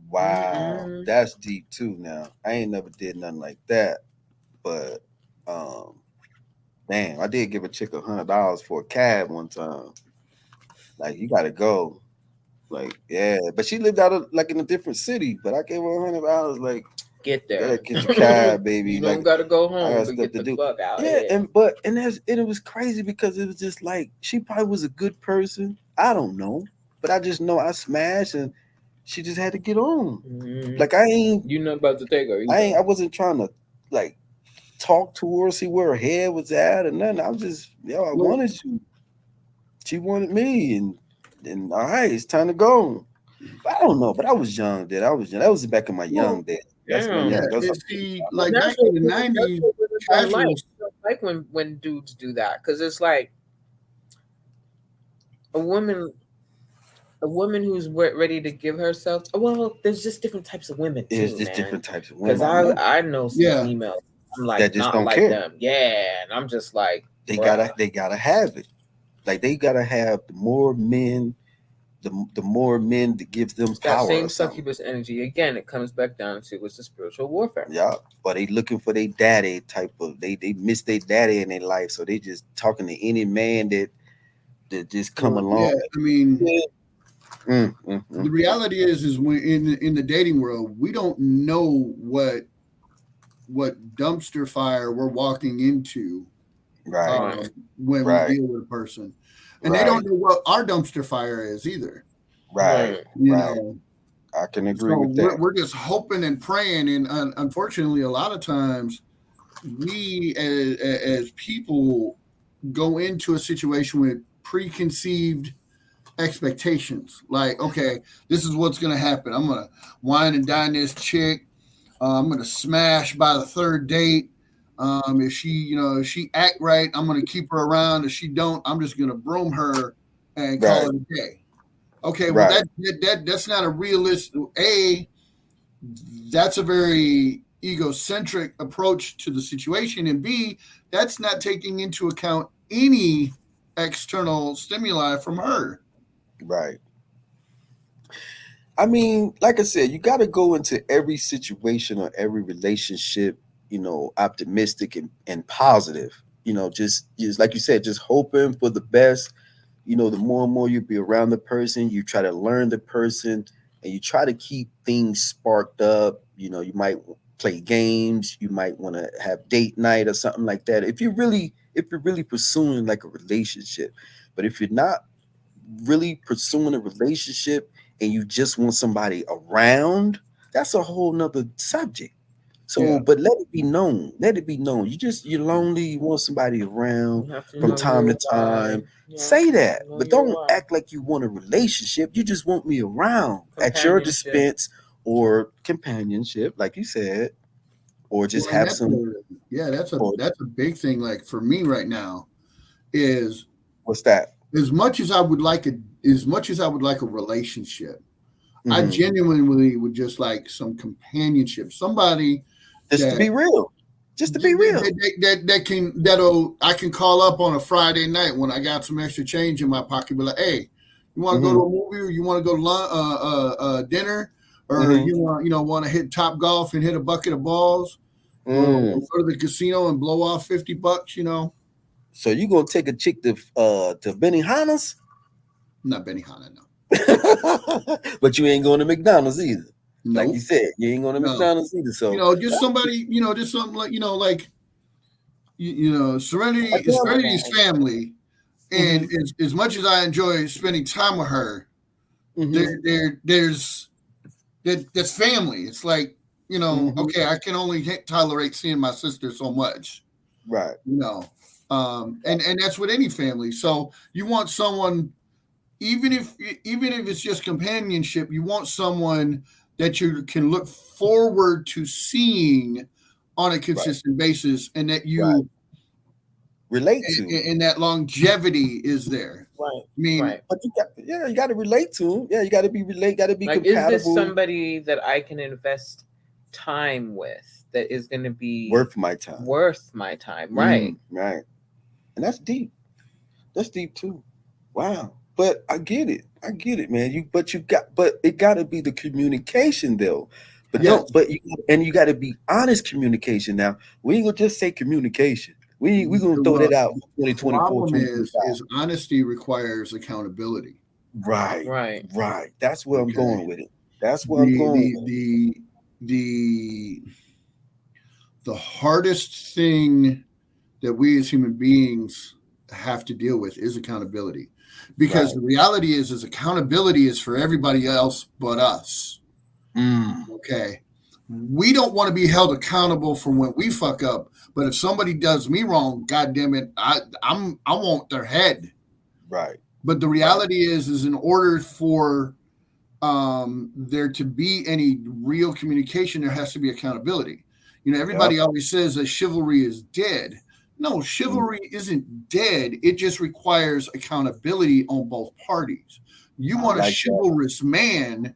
Wow, that's deep too. Now I ain't never did nothing like that, but damn, I did give a chick $100 for a cab one time. Like, you gotta go. Like, yeah, but she lived out like in a different city. But I gave her $100. Like, get there, get your cab, baby. You don't gotta go home. I got stuff to do. Fuck out yeah, and it was crazy because it was just like she probably was a good person. I don't know, but I just know I smashed and she just had to get on. Like, I ain't. You not about to take her. I wasn't trying to like talk to her, see where her head was at, or nothing. I was just, I wanted you. She wanted me, and all right, it's time to go. But I don't know, but I was young then. That was back in my young days. That's my young. Like back in the 90s, like when dudes do that, because it's like a woman who's ready to give herself. Well, there's just different types of women. There's just different types of women. Because I know some females. I'm like, that just not don't like care. Them. Yeah, and I'm just like, they gotta have it. Like, they gotta have the more men, the more men that gives them power. That same succubus energy. Again, it comes back down to what's the spiritual warfare. Yeah, but they looking for their daddy type of. They miss their daddy in their life, so they just talking to any man that just come along. Yeah, I mean, the reality is when in the dating world, we don't know what dumpster fire we're walking into. Right. When we deal with a person, and they don't know what our dumpster fire is either. Right. You know, I can agree with that. We're just hoping and praying, and unfortunately, a lot of times we as people go into a situation with preconceived expectations. Like, okay, this is what's going to happen. I'm going to wine and dine this chick. I'm gonna smash by the third date. If she act right, I'm gonna keep her around. If she don't, I'm just gonna broom her and call it a day. Okay, well Right. that's not a realistic. That's a very egocentric approach to the situation, and B, that's not taking into account any external stimuli from her. Right. I mean, like I said, you got to go into every situation or every relationship, optimistic and positive. Just like you said, just hoping for the best. The more and more you be around the person, you try to learn the person, and you try to keep things sparked up. You might play games, you might want to have date night or something like that. If you're really pursuing like a relationship, but if you're not really pursuing a relationship and you just want somebody around, that's a whole nother subject. So, Yeah. but let it be known. Let it be known. You're lonely. You want somebody around You have to from know time to your why. time. Yeah, Say that, know but your don't why. act like you want a relationship. You just want me around at your Companionship. dispense or companionship, like you said, or just Well, and have some. that's Or a big thing. Like for me right now, is what's that? as much as I would like a relationship, I Mhm. genuinely would just like some companionship, somebody Just to that be real. Just to be real. I can call up on a Friday night when I got some extra change in my pocket. Be like, hey, you want to go to a movie, or you want to go to dinner, or Mhm. want to hit Top Golf and hit a bucket of balls, or Mm. go to the casino and blow off $50. So you gonna take a chick to Benihana's? Not Benihana, no. But you ain't going to McDonald's either. Like you Nope. said, you ain't going to No. McDonald's either. So Just somebody, just something like McDonald's. Serenity's family. And as much as I enjoy spending time with her, there's that's family. It's like, okay, I can only tolerate seeing my sister so much, Right. And that's with any family. So you want someone, even if it's just companionship, you want someone that you can look forward to seeing on a consistent basis, and that you relate to. and that longevity is there. Right. I mean, right. But you got to relate to them. Yeah, you got to be got to be Like, compatible. is this somebody that I can invest time with, that is going to be worth my time? Right. Right. And that's deep. That's deep too. Wow. But I get it, man. But it got to be the communication though. But Yes. you got to be honest communication. Now we ain't gonna just say communication. We gonna throw that out. 2024. The problem is honesty requires accountability. Right. That's where I'm going with it. That's where I'm going. The hardest thing that we as human beings have to deal with is accountability, because the reality is accountability is for everybody else but us. Okay, we don't want to be held accountable for when we fuck up, but if somebody does me wrong, God damn it, I want their head. Right. But the reality is in order for there to be any real communication, there has to be accountability. Everybody always says that chivalry is dead. No, chivalry isn't dead. It just requires accountability on both parties. You want a chivalrous man,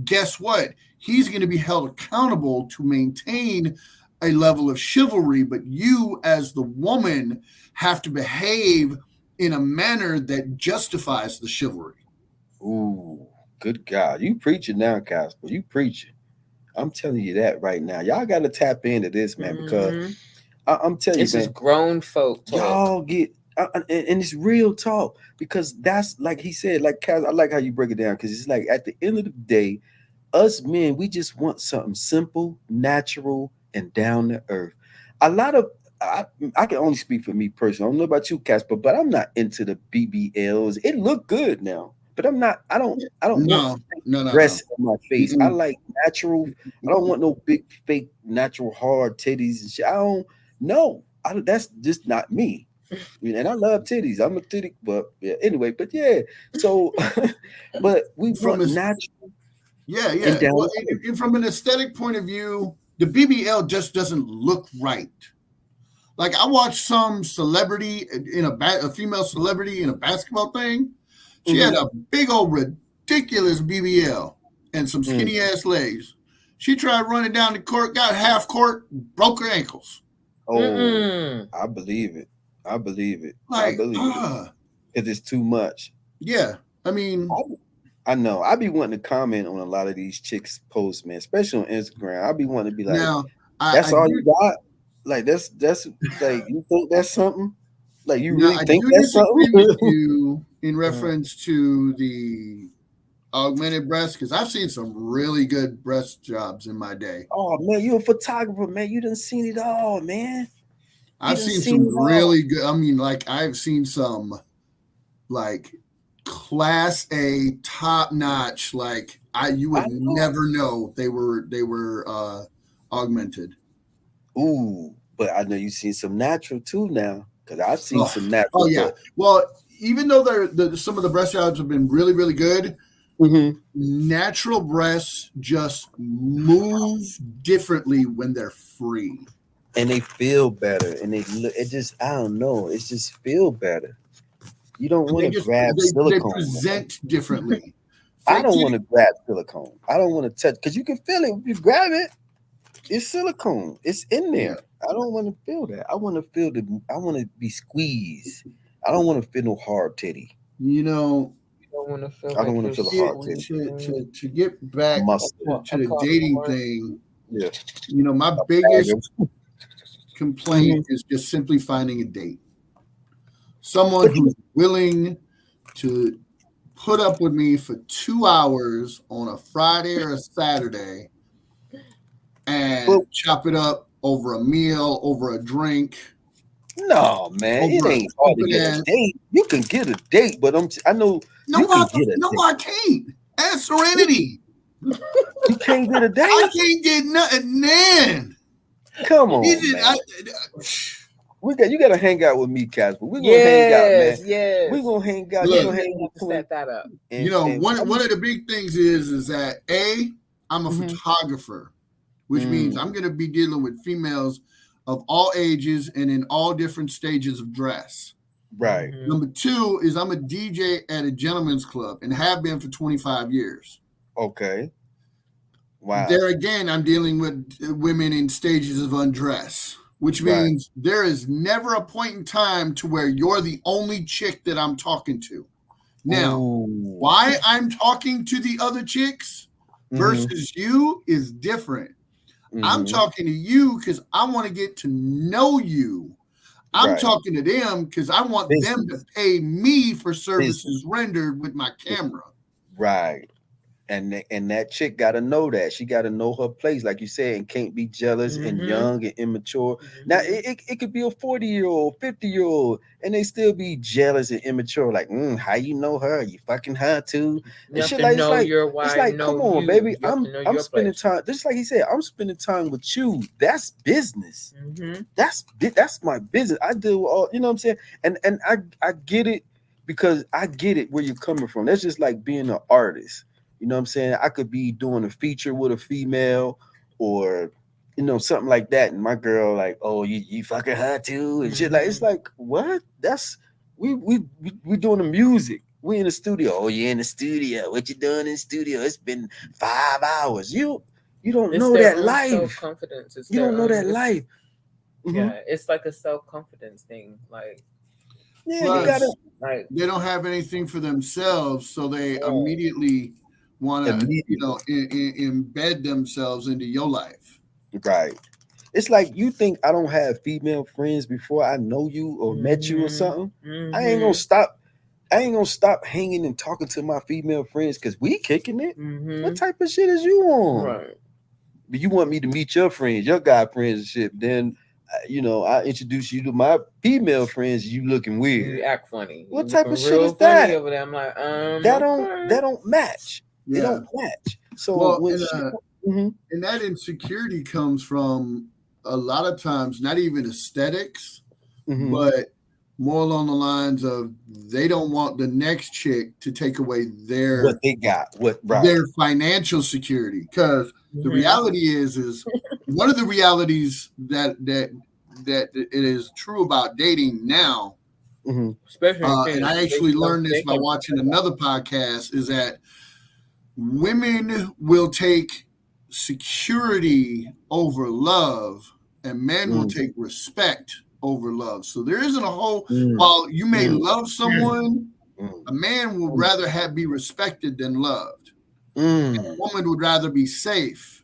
guess what? He's going to be held accountable to maintain a level of chivalry, but you as the woman have to behave in a manner that justifies the chivalry. Ooh, good God. You preaching now, Casper. You preaching. I'm telling you that right now. Y'all got to tap into this, man, because I'm telling you, this is grown folk talk. Y'all get, and it's real talk, because that's like he said, like Cas, I like how you break it down, because it's like at the end of the day, us men, we just want something simple, natural, and down to earth. A lot of, I can only speak for me personally. I don't know about you, Casper, but I'm not into the BBLs. It look good now, but I'm not. I don't want dress in my face. I like natural. I don't want no big fake natural hard titties and shit. I don't know. That's just not me. And I love titties. I'm a titty, but yeah. Anyway, but yeah. So, but we want natural. Yeah. Well, from an aesthetic point of view, the BBL just doesn't look right. Like I watched some celebrity in a female celebrity in a basketball thing. She had a big old ridiculous BBL and some skinny ass legs. She tried running down the court, got half court, broke her ankles. Oh, I believe it. I believe it. Like, I believe it. Because it's too much. Yeah. I mean, I know. I be wanting to comment on a lot of these chicks' posts, man, especially on Instagram. I be wanting to be like, now, that's all you got? Like, that's like, you think that's something? Like, you really think that's something? With you in reference to the augmented breast, because I've seen some really good breast jobs in my day. Oh man, you a photographer, man. You done seen it all, man. I've seen some really good. I mean, like I've seen some like class A, top notch. Like you would never know they were augmented. Ooh, but I know you've seen some natural too now, because I've seen some natural. Oh yeah. Well, even though some of the breast jobs have been really, really good, natural breasts just move differently when they're free, and they feel better, and it just, I don't know, it just feel better. You don't want to grab silicone. They present differently. I don't want to grab silicone. I don't want to touch, because you can feel it. If you grab it, it's silicone. It's in there. I don't want to feel that. I want to feel I want to be squeezed. I don't want to feel no hard titty. You know, I don't want to feel. I don't want to feel a hard titty. To get back to the dating thing. Yeah. You know, my biggest complaint is just simply finding a date. Someone who's willing to put up with me for 2 hours on a Friday or a Saturday and chop it up over a meal, over a drink. No, man, it ain't hard to get a date. You can get a date, but I know you can get a date. No, I can't. Ask Serenity. You can't get a date? I can't get nothing, man. Come on, man. You gotta hang out with me, Casper. We're gonna hang out, man. Yes. We're gonna hang out. You're gonna hang out. Set that up. One of the big things is that I'm a photographer, which means I'm gonna be dealing with females of all ages and in all different stages of dress. Right. Number 2 is I'm a DJ at a gentleman's club and have been for 25 years. Okay. Wow. There again, I'm dealing with women in stages of undress, which means there is never a point in time to where you're the only chick that I'm talking to. Now, why I'm talking to the other chicks versus you is different. I'm talking to you because I want to get to know you. I'm talking to them because I want them to pay me for services rendered with my camera. Right. And that chick got to know that. She got to know her place, like you said, and can't be jealous and young and immature. Now, it could be a 40-year-old, 50-year-old, and they still be jealous and immature. Like, how you know her? You fucking her too? And shit like, it's like, come on, baby. I'm spending time. Just like he said, I'm spending time with you. That's business. That's my business. I do all. You know what I'm saying? And I get it, because I get it where you're coming from. That's just like being an artist. You know what I'm saying? I could be doing a feature with a female or, something like that. And my girl like, oh, you fucking her too? And shit. Like, it's like, what? That's, we doing the music. We in the studio. Oh, you're in the studio. What you doing in the studio? It's been 5 hours. You don't know that life. Self-confidence. You don't know that life. Yeah, it's like a self-confidence thing. Like, you gotta, they don't have anything for themselves, so they immediately want to, embed themselves into your life. Right. It's like, you think I don't have female friends before I know you or met you or something? I ain't gonna stop hanging and talking to my female friends because we kicking it. What type of shit is you on? Right. But you want me to meet your friends, your guy friends and shit. Then, I introduce you to my female friends. You looking weird. You act funny. What type of shit is that? Over there. I'm like, that don't match. It don't match. So and that insecurity comes from a lot of times not even aesthetics, but more along the lines of they don't want the next chick to take away what they got, their financial security. Because the reality is one of the realities that it is true about dating now, Especially and I actually learned this by watching another podcast, is that women will take security over love, and men will take respect over love. So there isn't a whole. While you may love someone, a man would rather be respected than loved. A woman would rather be safe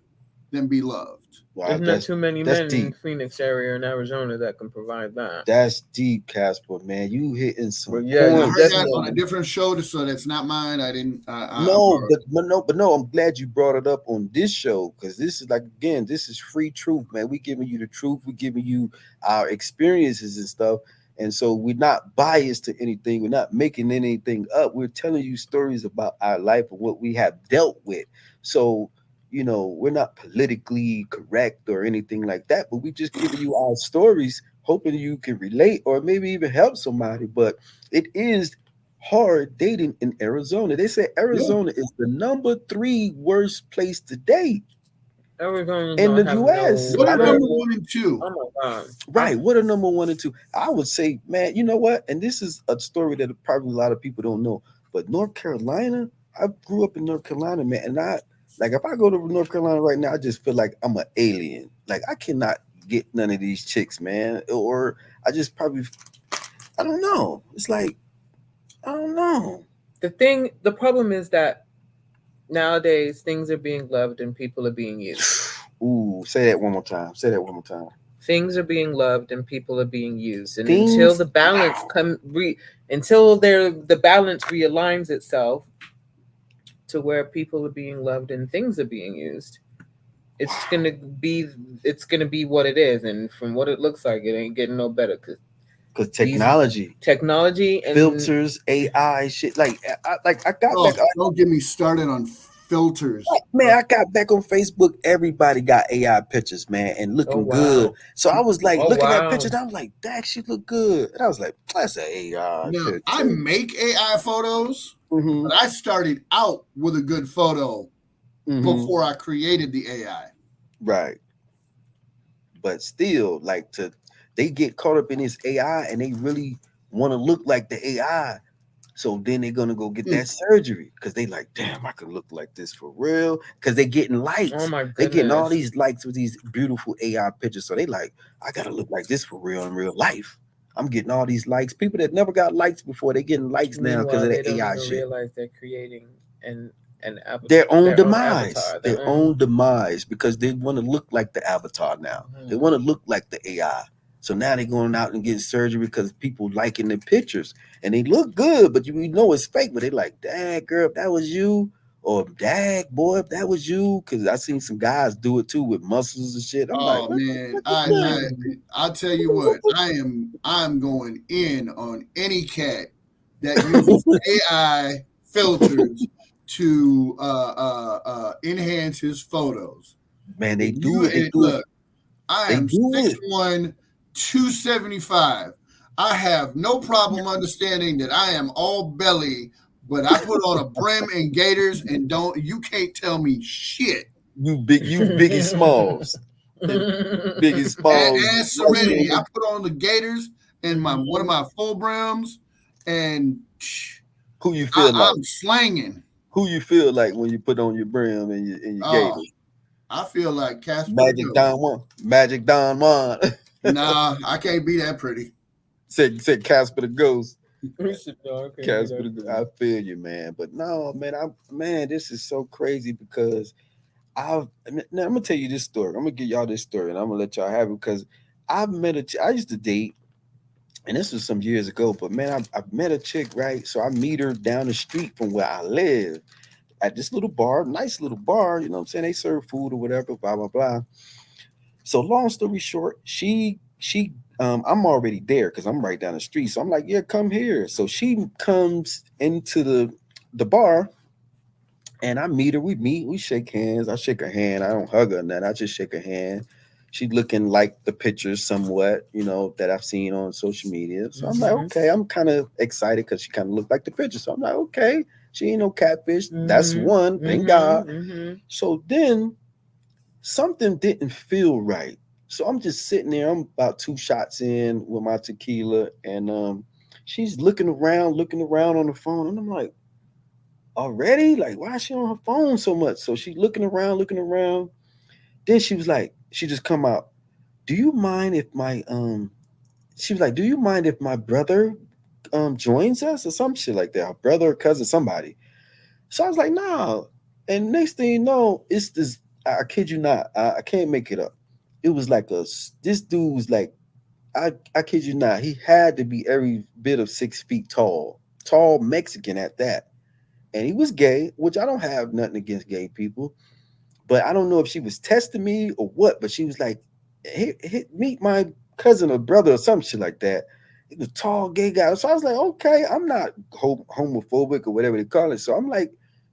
than be loved. Wow, There's not too many men deep. in Phoenix area in Arizona that can provide that. That's deep, Casper, man. You hitting some Well, points. yeah, I heard that on a different show, so that's not mine. I didn't. No. I'm glad you brought it up on this show, because this is, like, again, this is free truth, man. We giving you the truth. We giving you our experiences and stuff, and so we're not biased to anything. We're not making anything up. We're telling you stories about our life and what we have dealt with. So, you know, we're not politically correct or anything like that, but we just giving you our stories, hoping you can relate or maybe even help somebody. But it is hard dating in Arizona. They say Arizona is the number 3 worst place to date Arizona in the U.S. What are number 1 and 2? Oh my God! Right. What are number 1 and 2? I would say, man, you know what? And this is a story that probably a lot of people don't know. But North Carolina, I grew up in North Carolina, man, and like, if I go to North Carolina right now, I just feel like I'm an alien. Like, I cannot get none of these chicks, man. Or I just probably, I don't know. It's like, I don't know. The problem is that nowadays things are being loved and people are being used. Ooh, say that one more time. Say that one more time. Things are being loved and people are being used, and until the balance until the balance realigns itself to where people are being loved and things are being used, it's gonna be what it is. And from what it looks like, it ain't getting no better, because technology and filters, AI shit. Like I got back. Don't get me started on filters, man. I got back on Facebook. Everybody got AI pictures, man, and looking good. So I was like looking at pictures. And I was like, "That she look good," and I was like, "That's an AI." Now, picture. I make AI photos, but I started out with a good photo before I created the AI. Right. But still, like, they get caught up in this AI and they really want to look like the AI. So then they're gonna go get that surgery because they like, damn, I can look like this for real. Because they're getting likes. Oh my goodness. They're getting all these likes with these beautiful AI pictures. So they like, I gotta look like this for real in real life. I'm getting all these likes. People that never got likes before, they getting likes now because of the AI shit. Realize they're creating their own demise because they want to look like the avatar now. They want to look like the AI. So now they're going out and getting surgery because people liking their pictures and they look good, but you know it's fake. But they like, dang, girl, if that was you, or dang, boy, if that was you, because I seen some guys do it too with muscles and shit. I'm like, man, I'll tell you what, I'm going in on any cat that uses AI filters to enhance his photos. Man, they do it. Look, I am 6'1", 275. I have no problem understanding that I am all belly, but I put on a brim and gaiters, and you can't tell me shit. You Biggie Smalls. Biggie Smalls. And Serenity. I put on the gaiters and one of my full brims, and who you feel like? I'm slanging. Who you feel like when you put on your brim and your gaiters? I feel like Casper Magic Don Juan. Magic Don Juan. Nah, I can't be that pretty. Said Casper the Ghost. Okay, Casper the Ghost. I feel you, man. But no, man, this is so crazy because I'm gonna tell you this story. I'm gonna give y'all this story, and I'm gonna let y'all have it because I used to date, and this was some years ago. But man, I met a chick, right? So I meet her down the street from where I live at this little bar, nice little bar. You know what I'm saying? They serve food or whatever, blah blah blah. So long story short, I'm already there because I'm right down the street. So I'm like, yeah, come here. So she comes into the bar and I meet her. We shake hands. I shake her hand. I don't hug her or nothing. I just shake her hand. She's looking like the pictures somewhat, that I've seen on social media. So I'm like, okay, I'm kind of excited because she kind of looked like the picture. So I'm like, okay, she ain't no catfish. That's one. Thank God. So then something didn't feel right. So I'm just sitting there. I'm about 2 shots in with my tequila, and she's looking around on the phone, and I'm like, already? Like, why is she on her phone so much? So she's looking around. Then she was like, she just come out. Do you mind if my She was like, do you mind if my brother joins us or some shit like that? Her brother or cousin, somebody. So I was like, no. And next thing you know, it's this. I kid you not. I can't make it up. It was like this dude was like, I kid you not. He had to be every bit of 6 feet tall Mexican at that. And he was gay, which I don't have nothing against gay people. But I don't know if she was testing me or what. But she was like, meet my cousin or brother or some shit like that. He was a tall gay guy. So I was like, okay, I'm not homophobic or whatever they call it. So I'm like,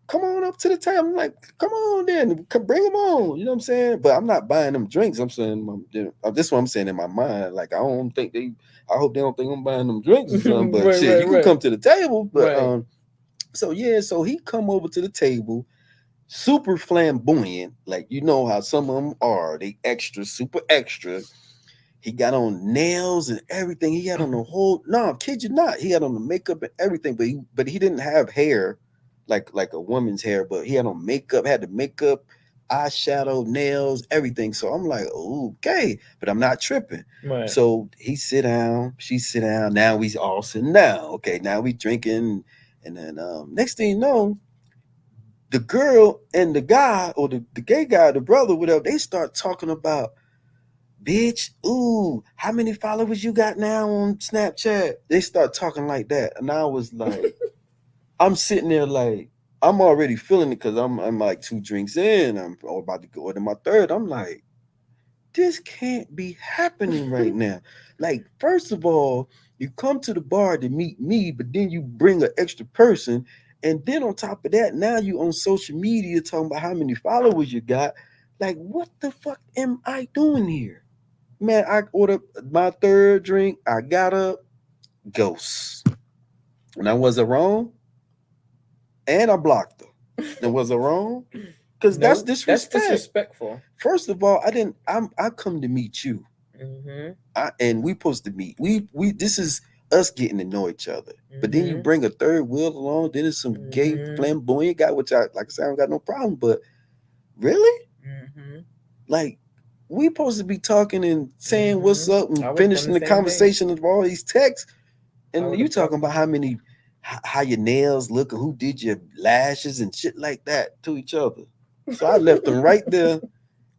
come on up to the table. I'm like, come on then, bring them on. You know what I'm saying? But I'm not buying them drinks. I'm saying, this is what I'm saying in my mind. Like, I hope they don't think I'm buying them drinks or something. But Right, shit, right, you can right. come to the table. But Right. so he come over to the table, super flamboyant. Like, you know how some of them are. They extra, super extra. He got on nails and everything. He had on the whole. No, kid you not. He had on the makeup and everything, but he didn't have hair like a woman's hair. But he had on makeup. Had the makeup, eyeshadow, nails, everything. So I'm like, okay, but I'm not tripping. Right. So he sit down. She sit down. Now we all sitting down. Okay, now we drinking, and then next thing you know, the girl and the guy or the gay guy, the brother, whatever, they start talking about, bitch, ooh, how many followers you got now on Snapchat? They start talking like that. And I was like, I'm sitting there like, I'm already feeling it because I'm like 2 drinks in. I'm about to go into my third. I'm like, this can't be happening right now. Like, first of all, you come to the bar to meet me, but then you bring an extra person. And then on top of that, now you on social media talking about how many followers you got. Like, what the fuck am I doing here? Man, I ordered my third drink. I got up, ghosts. And I wasn't wrong. And I blocked her. And was I wrong? Because No, that's disrespect. That's disrespectful. First of all, I come to meet you. Mm-hmm. And we supposed to meet. We this is us getting to know each other. But then you bring a third wheel along, then it's some gay flamboyant guy, which I don't got no problem. But really? Mm-hmm. Like, we supposed to be talking and saying what's up and finishing the same conversation of all these texts. I And would've you talking blocked about how your nails look and who did your lashes and shit like that to each other. So I left them right there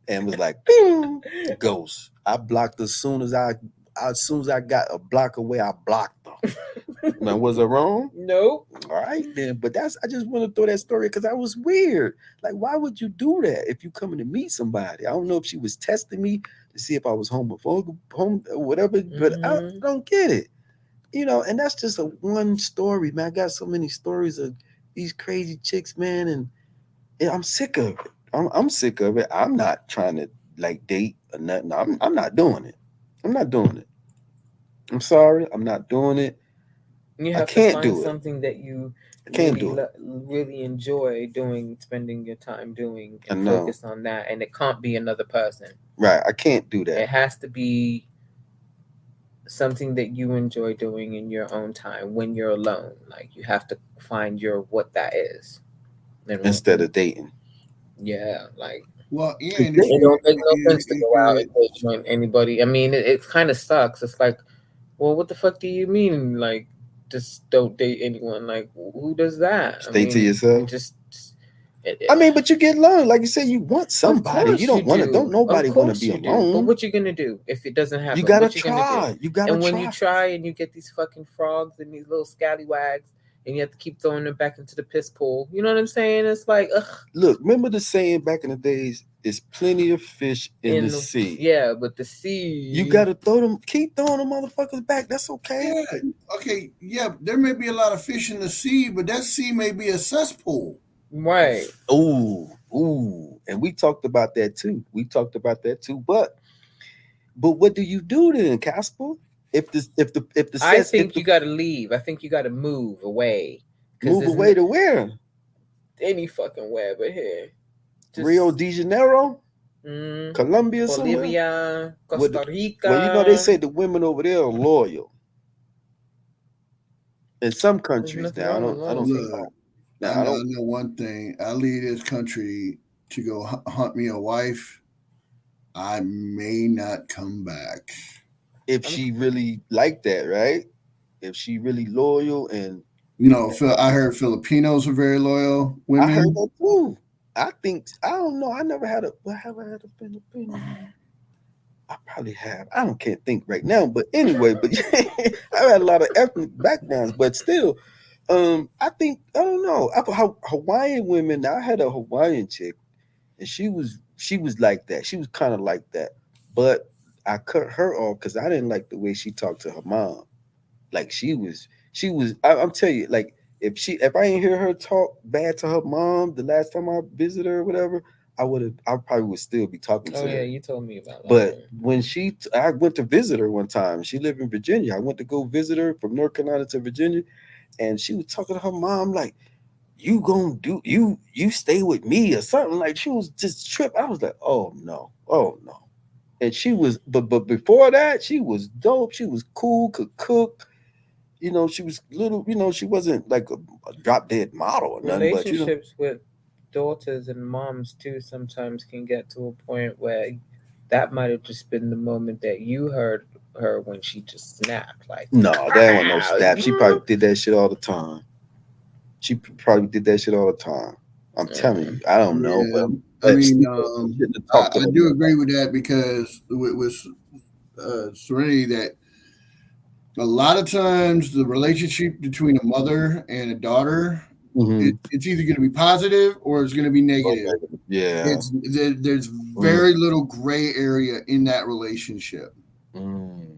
and was like, bing, ghost. I blocked as soon as I got a block away, I blocked them. Now, was I wrong? Nope. All right then. But I just want to throw that story because that was weird. Like, why would you do that if you coming to meet somebody? I don't know if she was testing me to see if I was homophobic, whatever, but I don't get it. You know, and that's just a one story, man. I got so many stories of these crazy chicks, man, and I'm sick of it. I'm sick of it. I'm not trying to like date or nothing. I'm not doing it. I'm not doing it. I'm sorry. I'm not doing it. You I have can't to find do it. something that you I can't really, do it. really enjoy doing, spending your time doing, I and know. focus on that. And it can't be another person. Right. I can't do It that. has to be something that you enjoy doing in your own time when you're alone. Like, you have to find what that is. And Instead of dating. yeah, like, Well, yeah, and it don't make no sense to go out and join anybody. I mean, it kind of sucks. It's like, well, what the fuck do you mean? Like, just don't date anyone? Like, who does that? Stay to yourself. I mean, but you get alone. Like you said, you want somebody. You don't want to. Don't nobody want to be alone. But what you gonna do if it doesn't happen? You gotta what you try. Gonna do? You gotta and when try. you try and you get these fucking frogs and these little scallywags, and you have to keep throwing them back into the piss pool. You know what I'm saying? It's like, ugh. Look, remember the saying back in the days? There's plenty of fish in the sea. Yeah, but the sea. You gotta throw them. Keep throwing them motherfuckers back. That's okay. Yeah, okay, yeah. There may be a lot of fish in the sea, but that sea may be a cesspool. Right. Ooh. And we talked about that too. But what do you do then, Casper? If the I think you gotta leave. I think you gotta move away. Move away to where? Any fucking where, but here. Rio de Janeiro? Colombia somewhere. Bolivia, With- Costa Rica. Well, you know they say the women over there are loyal. In some countries, nothing now I wrong with don't loyalty. Look, now I I know, don't. I know one thing. I leave this country to go hunt me a wife. I may not come back. If she really like that, right? If she really loyal, and You know, I heard Filipinos are very loyal I heard women. that too. I think I don't know. I never had a. Well, have I had a Filipino? I probably have. I don't can't think right now, but anyway, but I've had a lot of ethnic backgrounds, but still, I think I don't know. Hawaiian women. Now I had a Hawaiian chick, and she was like that. She was kind of like that, but I cut her off because I didn't like the way she talked to her mom. Like she was. I'm telling you, like if I ain't hear her talk bad to her mom the last time I visited her or whatever, I probably would still be talking to Oh her. yeah, you told me about that. But when I went to visit her one time. She lived in Virginia. I went to go visit her from North Carolina to Virginia, and she was talking to her mom like, "You gonna do you stay with me or something?" Like she was just tripping. I was like, "Oh no, oh no." And she was, but before that, she was dope. She was cool, could cook. She was little. She wasn't like a drop dead model or nothing. But Relationships with daughters and moms too sometimes can get to a point where that might have just been the moment that you heard her when she just snapped. Like, no, that wasn't no "Wow, snap. She probably did that shit all the time. She probably did that shit all the time. I'm telling you, I don't know, Yeah, I but mean, still, she shouldn't have I, talked to I her do mother. agree with that because with Serenity, that a lot of times the relationship between a mother and a daughter, Mhm. it's either going to be positive or it's going to be negative. Okay. Yeah. There's very little gray area in that relationship. Mm.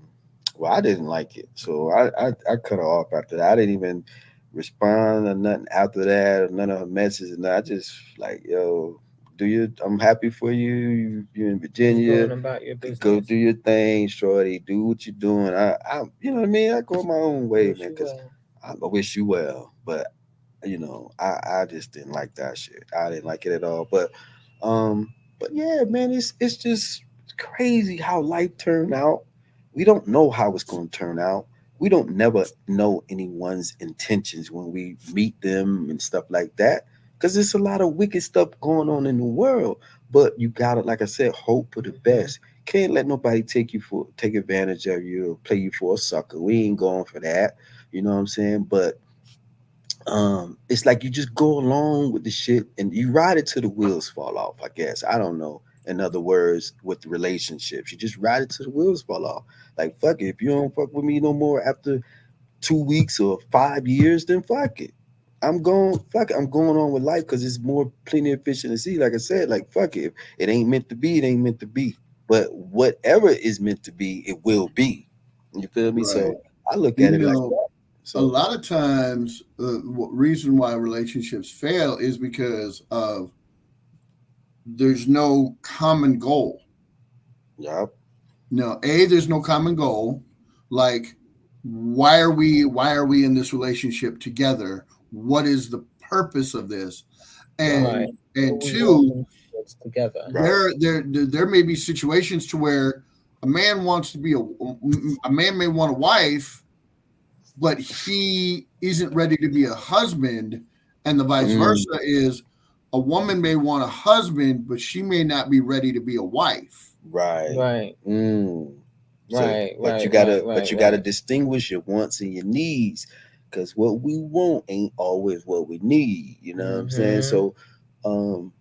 Well, I didn't like it, so I cut her off after that. I didn't even respond or nothing after that, or none of her messages. And I just like, yo, do you? I'm happy for you. You're in you Virginia. going about your Go business. do your thing, shorty. Do what you're doing. You know what I mean. I go my own way, Wish man. you Because well. I wish you well, but I just didn't like that shit. I didn't like it at all. Um, but yeah, man, it's just crazy how life turned out. We don't know how it's going to turn out. We don't never know anyone's intentions when we meet them and stuff like that. Because there's a lot of wicked stuff going on in the world. But you gotta, like I said, hope for the best. Can't let nobody take advantage of you or play you for a sucker. We ain't going for that. You know what I'm saying? But it's like you just go along with the shit and you ride it till the wheels fall off, I guess. I don't know. In other words, with the relationships, you just ride it till the wheels fall off. Like fuck it. If you don't fuck with me no more after 2 weeks or 5 years, then fuck it. I'm going fuck it. I'm going on with life because it's more plenty of fish in the sea. Like I said, like fuck it. If it ain't meant to be, it ain't meant to be. But whatever is meant to be, it will be. You feel me? Right. So I look You at it like know, that. a So lot of times the reason why relationships fail is because of there's no common goal. yeah. No, there's no common goal. Like, why are we in this relationship together? What is the purpose of this? Right. And We two, walking towards together. Right. there may be situations to where a man wants to be a man may want a wife, but he isn't ready to be a husband, and the vice versa is a woman may want a husband, but she may not be ready to be a wife. Right. Right. So, Right. but you Right. gotta, Right. but you Right. gotta Right. distinguish your wants and your needs, because what we want ain't always what we need. You know what I'm saying? Mhm. So,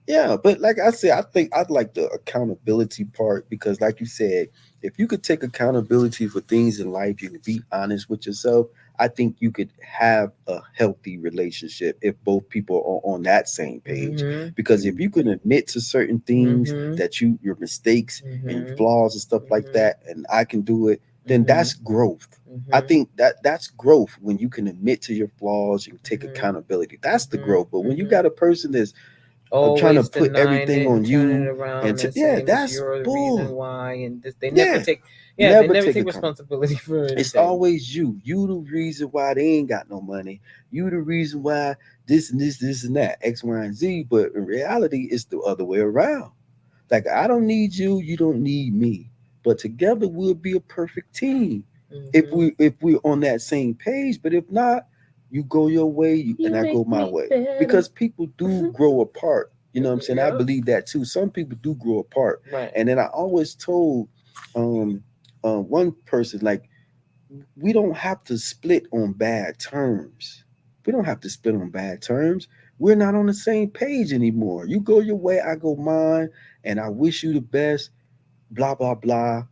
yeah. But like I said, I think I'd like the accountability part because, like you said, if you could take accountability for things in life, you could be honest with yourself. I think you could have a healthy relationship if both people are on that same page. Mhm. Because if you can admit to certain things Mhm. that your mistakes and Mhm. flaws and stuff like Mhm. that, and I can do it, then that's growth. I Mhm. think that's growth when you can admit to your flaws, you take Mhm. accountability. That's the Mhm. growth. But when you Mhm. got a person that's trying to Always put denying everything it and on turning it you, around and yeah, saying it's that's you're the reason bull. why, and this, they never Yeah, take. Yeah, they never never take take accountability. responsibility for It's anything. always you. You the reason why they ain't got no money. You the reason why this and this and that, X, Y, and Z. But in reality, it's the other way around. Like I don't need you, you don't need me. But together we'll be a perfect team if we're on that same page. But if not, you go your way and I go my way. Because people do grow apart. You know what I'm saying? I believe that too. Some people do grow apart. Right. And then I always told one person, like, we don't have to split on bad terms. We don't have to split on bad terms. We're not on the same page anymore. You go your way, I go mine, and I wish you the best, blah, blah, blah.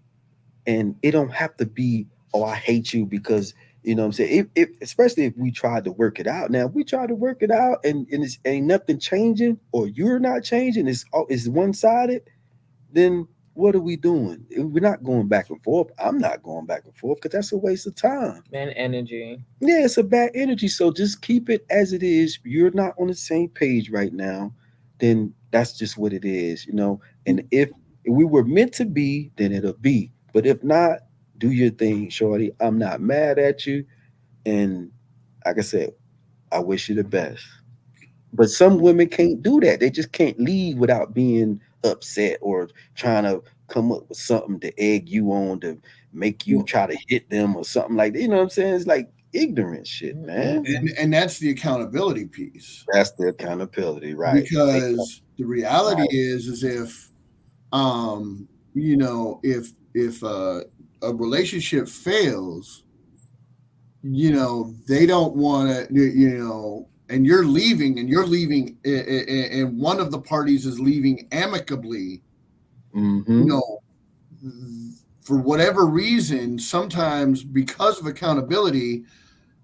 And it don't have to be, oh, I hate you because, you know what I'm saying? If especially if we tried to work it out. Now, if we try to work it out and it's ain't nothing changing, or you're not changing, it's one-sided, then what are we doing? We're not going back and forth. I'm not going back and forth because that's a waste of time. Man, energy. Yeah, it's a bad energy. So just keep it as it is. You're not on the same page right now, then that's just what it is, you know. And if we were meant to be, then it'll be. But if not, do your thing, shorty. I'm not mad at you. And like I said, I wish you the best. But some women can't do that. They just can't leave without being upset or trying to come up with something to egg you on to make you try to hit them or something like that. You know what I'm saying? It's like ignorant shit, man. And that's the accountability piece. That's the accountability, right? Because the reality is if you know, if a relationship fails, you know, they don't want to, you know, and you're leaving, and one of the parties is leaving amicably, you know, for whatever reason, sometimes because of accountability,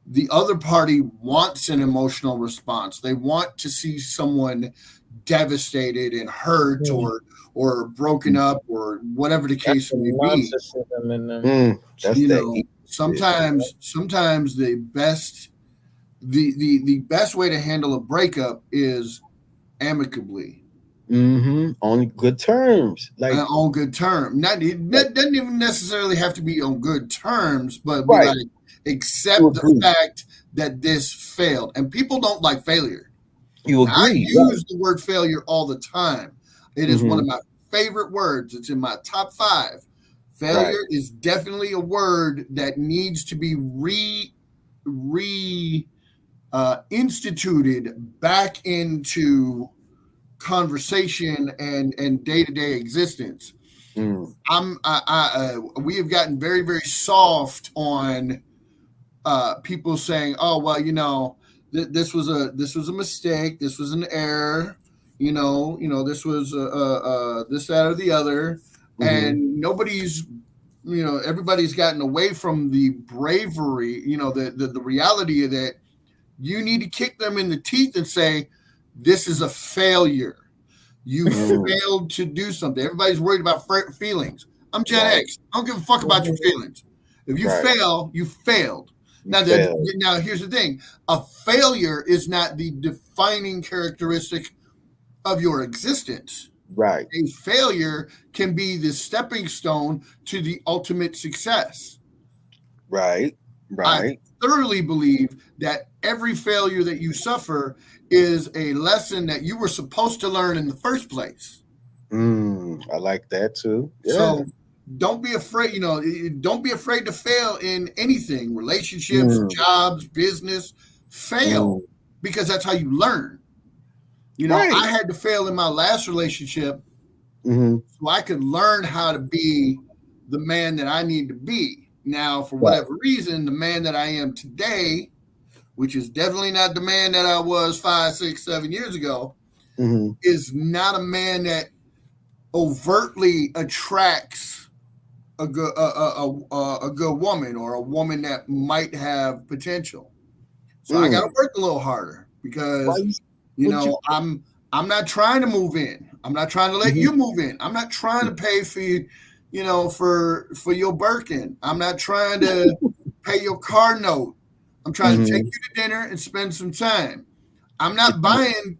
the other party wants an emotional response. They want to see someone devastated and hurt or broken up or whatever the case may be. That's you that know, sometimes the best way to handle a breakup is amicably. On good terms, like on good terms. That doesn't even necessarily have to be on good terms, but Right. we like accept the fact that this failed. And people don't like failure. you I agree. use the word failure all the time. It is one of my favorite words. It's in my top 5. Failure is definitely a word that needs to be instituted back into conversation and day-to-day existence. We have gotten very, very soft on people saying, "Oh, well, you know, this was a mistake. This was an error. You know, this was this, that, or the other," and nobody's, you know, everybody's gotten away from the bravery. You know, the reality of that. You need to kick them in the teeth and say, "This is a failure. You failed to do something." Everybody's worried about feelings. I'm Gen X. I don't give a fuck about your feelings. If you fail, you failed. Now, here's the thing. A failure is not the defining characteristic of your existence. Right. A failure can be the stepping stone to the ultimate success. Right. I thoroughly believe that every failure that you suffer is a lesson that you were supposed to learn in the first place. I like that too. Yeah. So don't be afraid, you know, don't be afraid to fail in anything, relationships, jobs, business. Fail because that's how you learn. You know, I had to fail in my last relationship so I could learn how to be the man that I need to be. Now, for whatever reason, the man that I am today, which is definitely not the man that I was 5, 6, 7 years ago, is not a man that overtly attracts a good woman or a woman that might have potential. So I got to work a little harder because you know I'm not trying to move in. I'm not trying to let you move in. I'm not trying to pay for you, you know, for your Birkin. I'm not trying to pay your car note. I'm trying to take you to dinner and spend some time. I'm not buying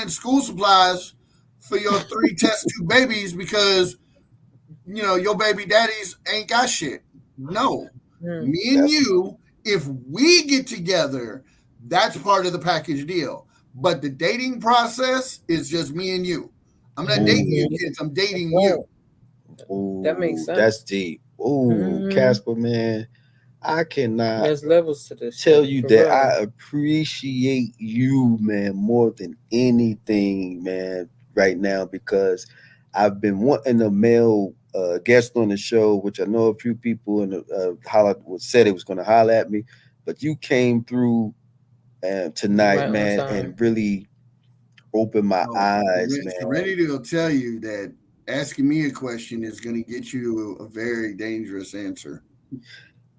school supplies for your 3 test tube babies because, you know, your baby daddies ain't got shit. No. Me and you, if we get together, that's part of the package deal. But the dating process is just me and you. I'm not dating your Mhm. kids. I'm dating you. That makes Ooh, sense. that's deep. Ooh, Mhm. Casper, man, I cannot There's levels to this. tell shit, you for that real. I appreciate you, man, more than anything, man, right now, because I've been wanting a male guest on the show, which I know a few people in the said it was going to holler at me, but you came through tonight, Right on man, time. and really opened my Oh, eyes, man. Serenity will tell you that asking me a question is going to get you a very dangerous answer.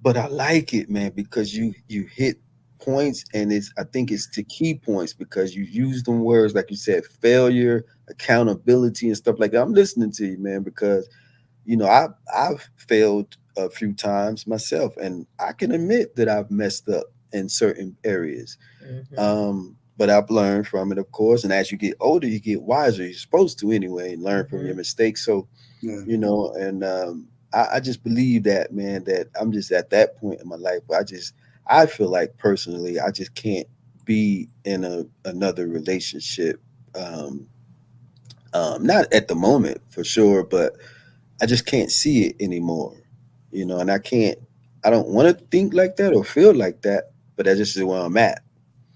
But I like it, man, because you hit points, and I think it's the key points because you use them words like you said, failure, accountability, and stuff like that. I'm listening to you, man, because I've failed a few times myself, and I can admit that I've messed up in certain areas. But I've learned from it, of course. And as you get older, you get wiser. You're supposed to anyway, and learn from your mistakes. So Yeah. and I just believe that, man, that I'm just at that point in my life where I feel like personally I just can't be in another relationship. Um, not at the moment for sure, but I just can't see it anymore. And I don't want to think like that or feel like that, but that's just where I'm at.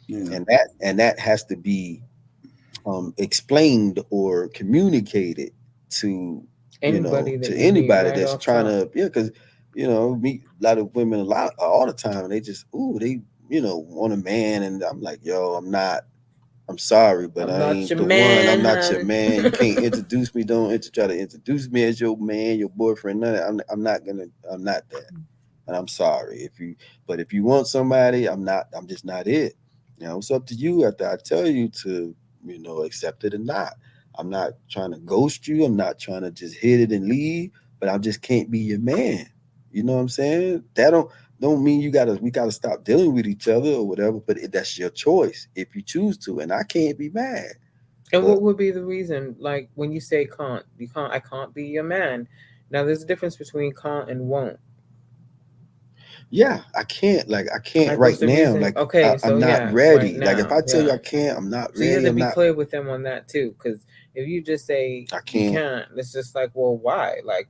Yeah. And that has to be explained or communicated to Anybody that to you meet anybody right that's off trying top. to, because meet a lot of women all the time, and they just they want a man, and I'm like, yo, I'm sorry, but I'm I not ain't your the one. I'm man, not your hun. man. You can't introduce me. Don't try to introduce me as your man, your boyfriend. None of that. I'm not that, and I'm sorry but if you want somebody, I'm not. I'm just not it. It's up to you after I tell you to, accept it or not. I'm not trying to ghost you. I'm not trying to just hit it and leave, but I just can't be your man. You know what I'm saying? That don't mean we gotta stop dealing with each other or whatever, but that's your choice if you choose to, and I can't be mad. And But what would be the reason? Like when you say can't, you can't. I can't be your man. Now there's a difference between can't and won't. yeah, I can't Like what's right the now. reason? Like Okay, I'm so not yeah, right ready. Like if now, I tell you yeah. I can't, I'm not So you have ready. to I'm be not. clear with them on that too, because if you just say I you can't. can't, it's just like, well, why? Like,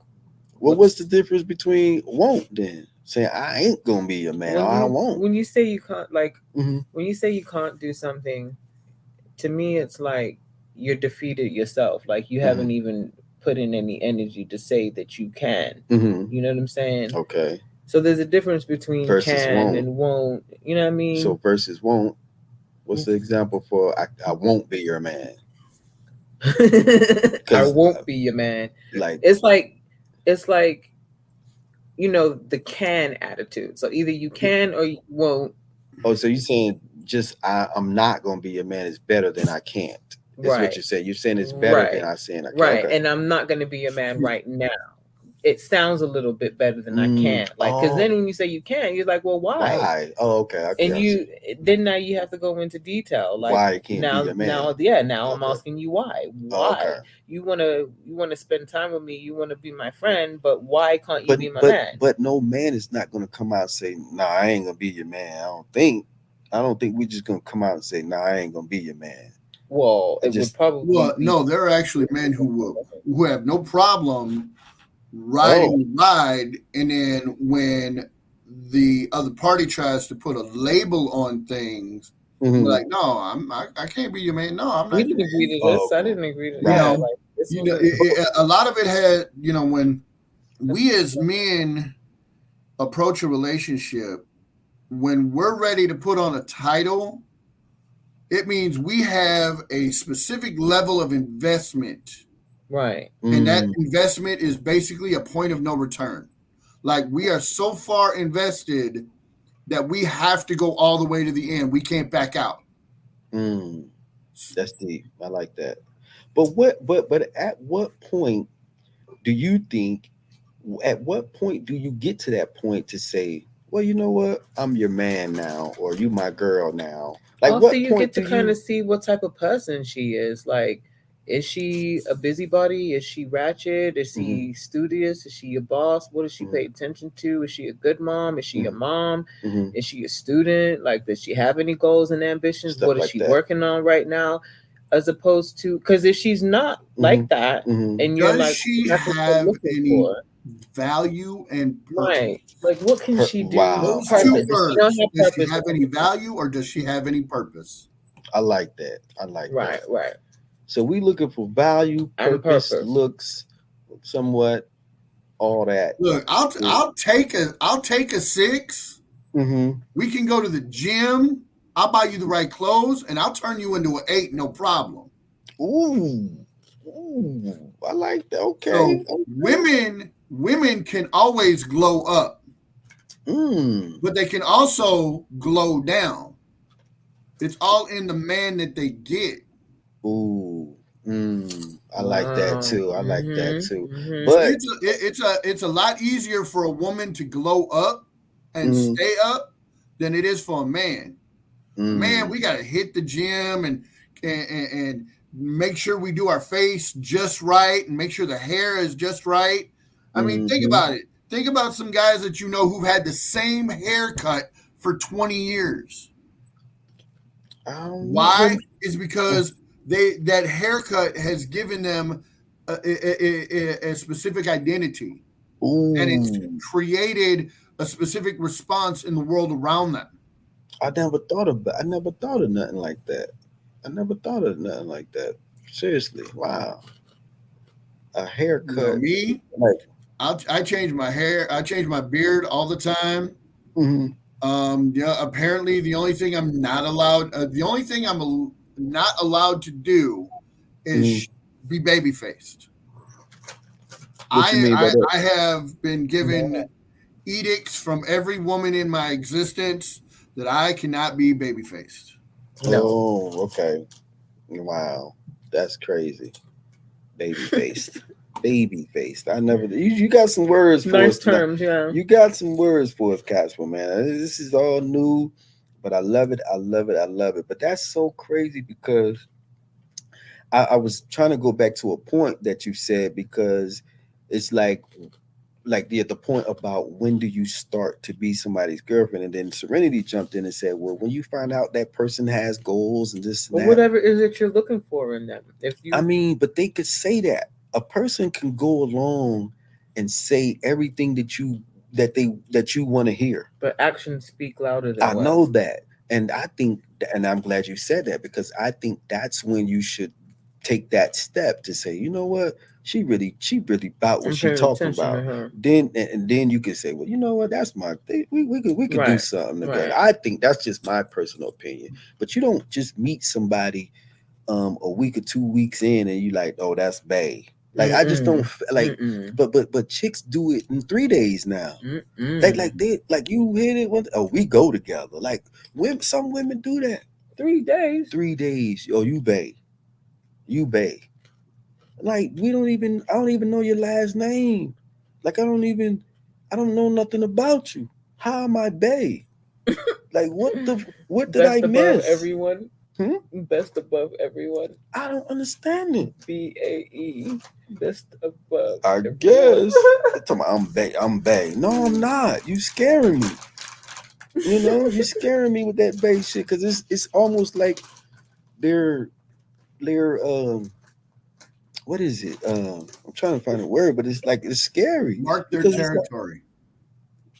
Well, what's the difference between won't then? Saying I ain't gonna be your man, or I won't. when you say you can't, like Mhm. when you say you can't do something, to me, it's like you're defeated yourself. Like you haven't even put in any energy to say that you can. Mhm. You know what I'm saying? Okay. So there's a difference between Versus can won't. and won't. You know what I mean? So versus won't. What's the example for I won't be your man? I Because won't be your man. like It's like the can attitude. So either you can or you won't. so you're saying just I'm not gonna be your man is better than I can't. Is what Right. you're saying. You're saying it's better than I saying I can't. Right. Okay. And I'm not going to be your man right now. It sounds a little bit better than I can. Like, because Oh, then when you say you can, you're like, well, why? why? Oh, okay. And now you have to go into detail. Like, why it can't be your man? Now I'm Okay. asking you why. Oh, Why? okay. You wanna spend time with me. You wanna be my friend, but why can't you But be my but man? but no man is not gonna come out and say, "Nah, I ain't gonna be your man." I don't think we're just gonna come out and say, "Nah, I ain't gonna be your man." Well, it would probably Well, be. no, there are actually men who have no problem riding Oh. the ride, and then when the other party tries to put a label on things, Mhm. like, no, I can't be your man. No, I'm We not your didn't agree man. to this. Oh, I okay. didn't agree to You yeah. know, Like this you was know, a lot of it had, when we as men approach a relationship, when we're ready to put on a title, it means we have a specific level of investment. right. And that investment is basically a point of no return. Like we are so far invested that we have to go all the way to the end. We can't back out. That's deep. I like that. But at what point do you think? At what point do you get to that point to say, "Well, you know what? I'm your man now, or you my girl now"? Like, After what you point get to do kind you? of see what type of person she is. Like, is she a busybody? Is she ratchet? Is she studious? Is she a boss? What does she pay attention to? Is she a good mom? Is she a mom? Is she a student? Like, does she have any goals and ambitions? Stuff What is like she that. working on right now? as opposed to, because if she's not like that, Mhm. and you're Does like, she that's what you're have looking any for, value and right? purpose? Like, what can she do? Wow. What Those purpose? two If she don't words. have Does she purpose, have any value or does she have any purpose? I like that. I like right, that. right, So we looking for value, and purpose, purpose. looks, somewhat, all that. Look, I'll take a 6. Mm-hmm. We can go to the gym. I'll buy you the right clothes, and I'll turn you into an 8, no problem. Ooh. Ooh. I like that. Okay. So Okay. women can always glow up, Mm. but they can also glow down. It's all in the man that they get. Ooh. I like that too. I like that too. Mhm. But It's a lot easier for a woman to glow up and Mm. stay up than it is for a man. Man, we gotta hit the gym and make sure we do our face just right and make sure the hair is just right. I mean, think about it. Think about some guys that you know who've had the same haircut for 20 years. Why? Is because that haircut has given them a specific identity, and it's Ooh. created a specific response in the world around them. I never thought of nothing like that. I never thought of nothing like that. Seriously. Wow. A You know, haircut. me, Like, I change my hair, I change my beard all the time. mhm. Yeah, apparently the only thing I'm not allowed, not allowed to do is be baby faced. What you mean by that? I have been given edicts from every woman in my existence that I cannot be baby faced. No. Oh, okay. Wow. That's crazy. Baby faced. Baby faced. I never you got some words for Nice us tonight. terms, yeah. You got some words for us, Casper, man. This is all new, but I love it. I love it. I love it. But that's so crazy because I was trying to go back to a point that you said because it's like the point about when do you start to be somebody's girlfriend, and then Serenity jumped in and said, well, when you find out that person has goals and this and Well, that. whatever it is that you're looking for in them. If you, I mean, but they could say that a person can go along and say everything that you want to hear. but actions speak louder than I words. know that, and I think, and I'm glad you said that because I think that's when you should take that step to say, you know what, she really about what I'm she paying talking attention to about. her. Then you can say, well, you know what, that's my thing. We could do Right, something together. right. I think that's just my personal opinion. But you don't just meet somebody a week or 2 weeks in and you like, oh, that's bae. Like I just don't like. Mm-mm. But chicks do it in 3 days now. Mm-mm. Like you hit it one. Oh, we go together. Like some women do that. 3 days. 3 days. Oh, you bae. You bae. Like I don't even know your last name. Like I don't know nothing about you. How am I bae? Like what did Best I above miss? everyone. Hmm? Best above everyone. I don't understand it. BAE. Best above. I everyone. guess. I'm bae. I'm bae. No, I'm not. You scaring me. You know, you're scaring me with that bae shit because it's almost like they're what is it? I'm trying to find a word, but it's like it's scary. Mark their Because it's like, territory.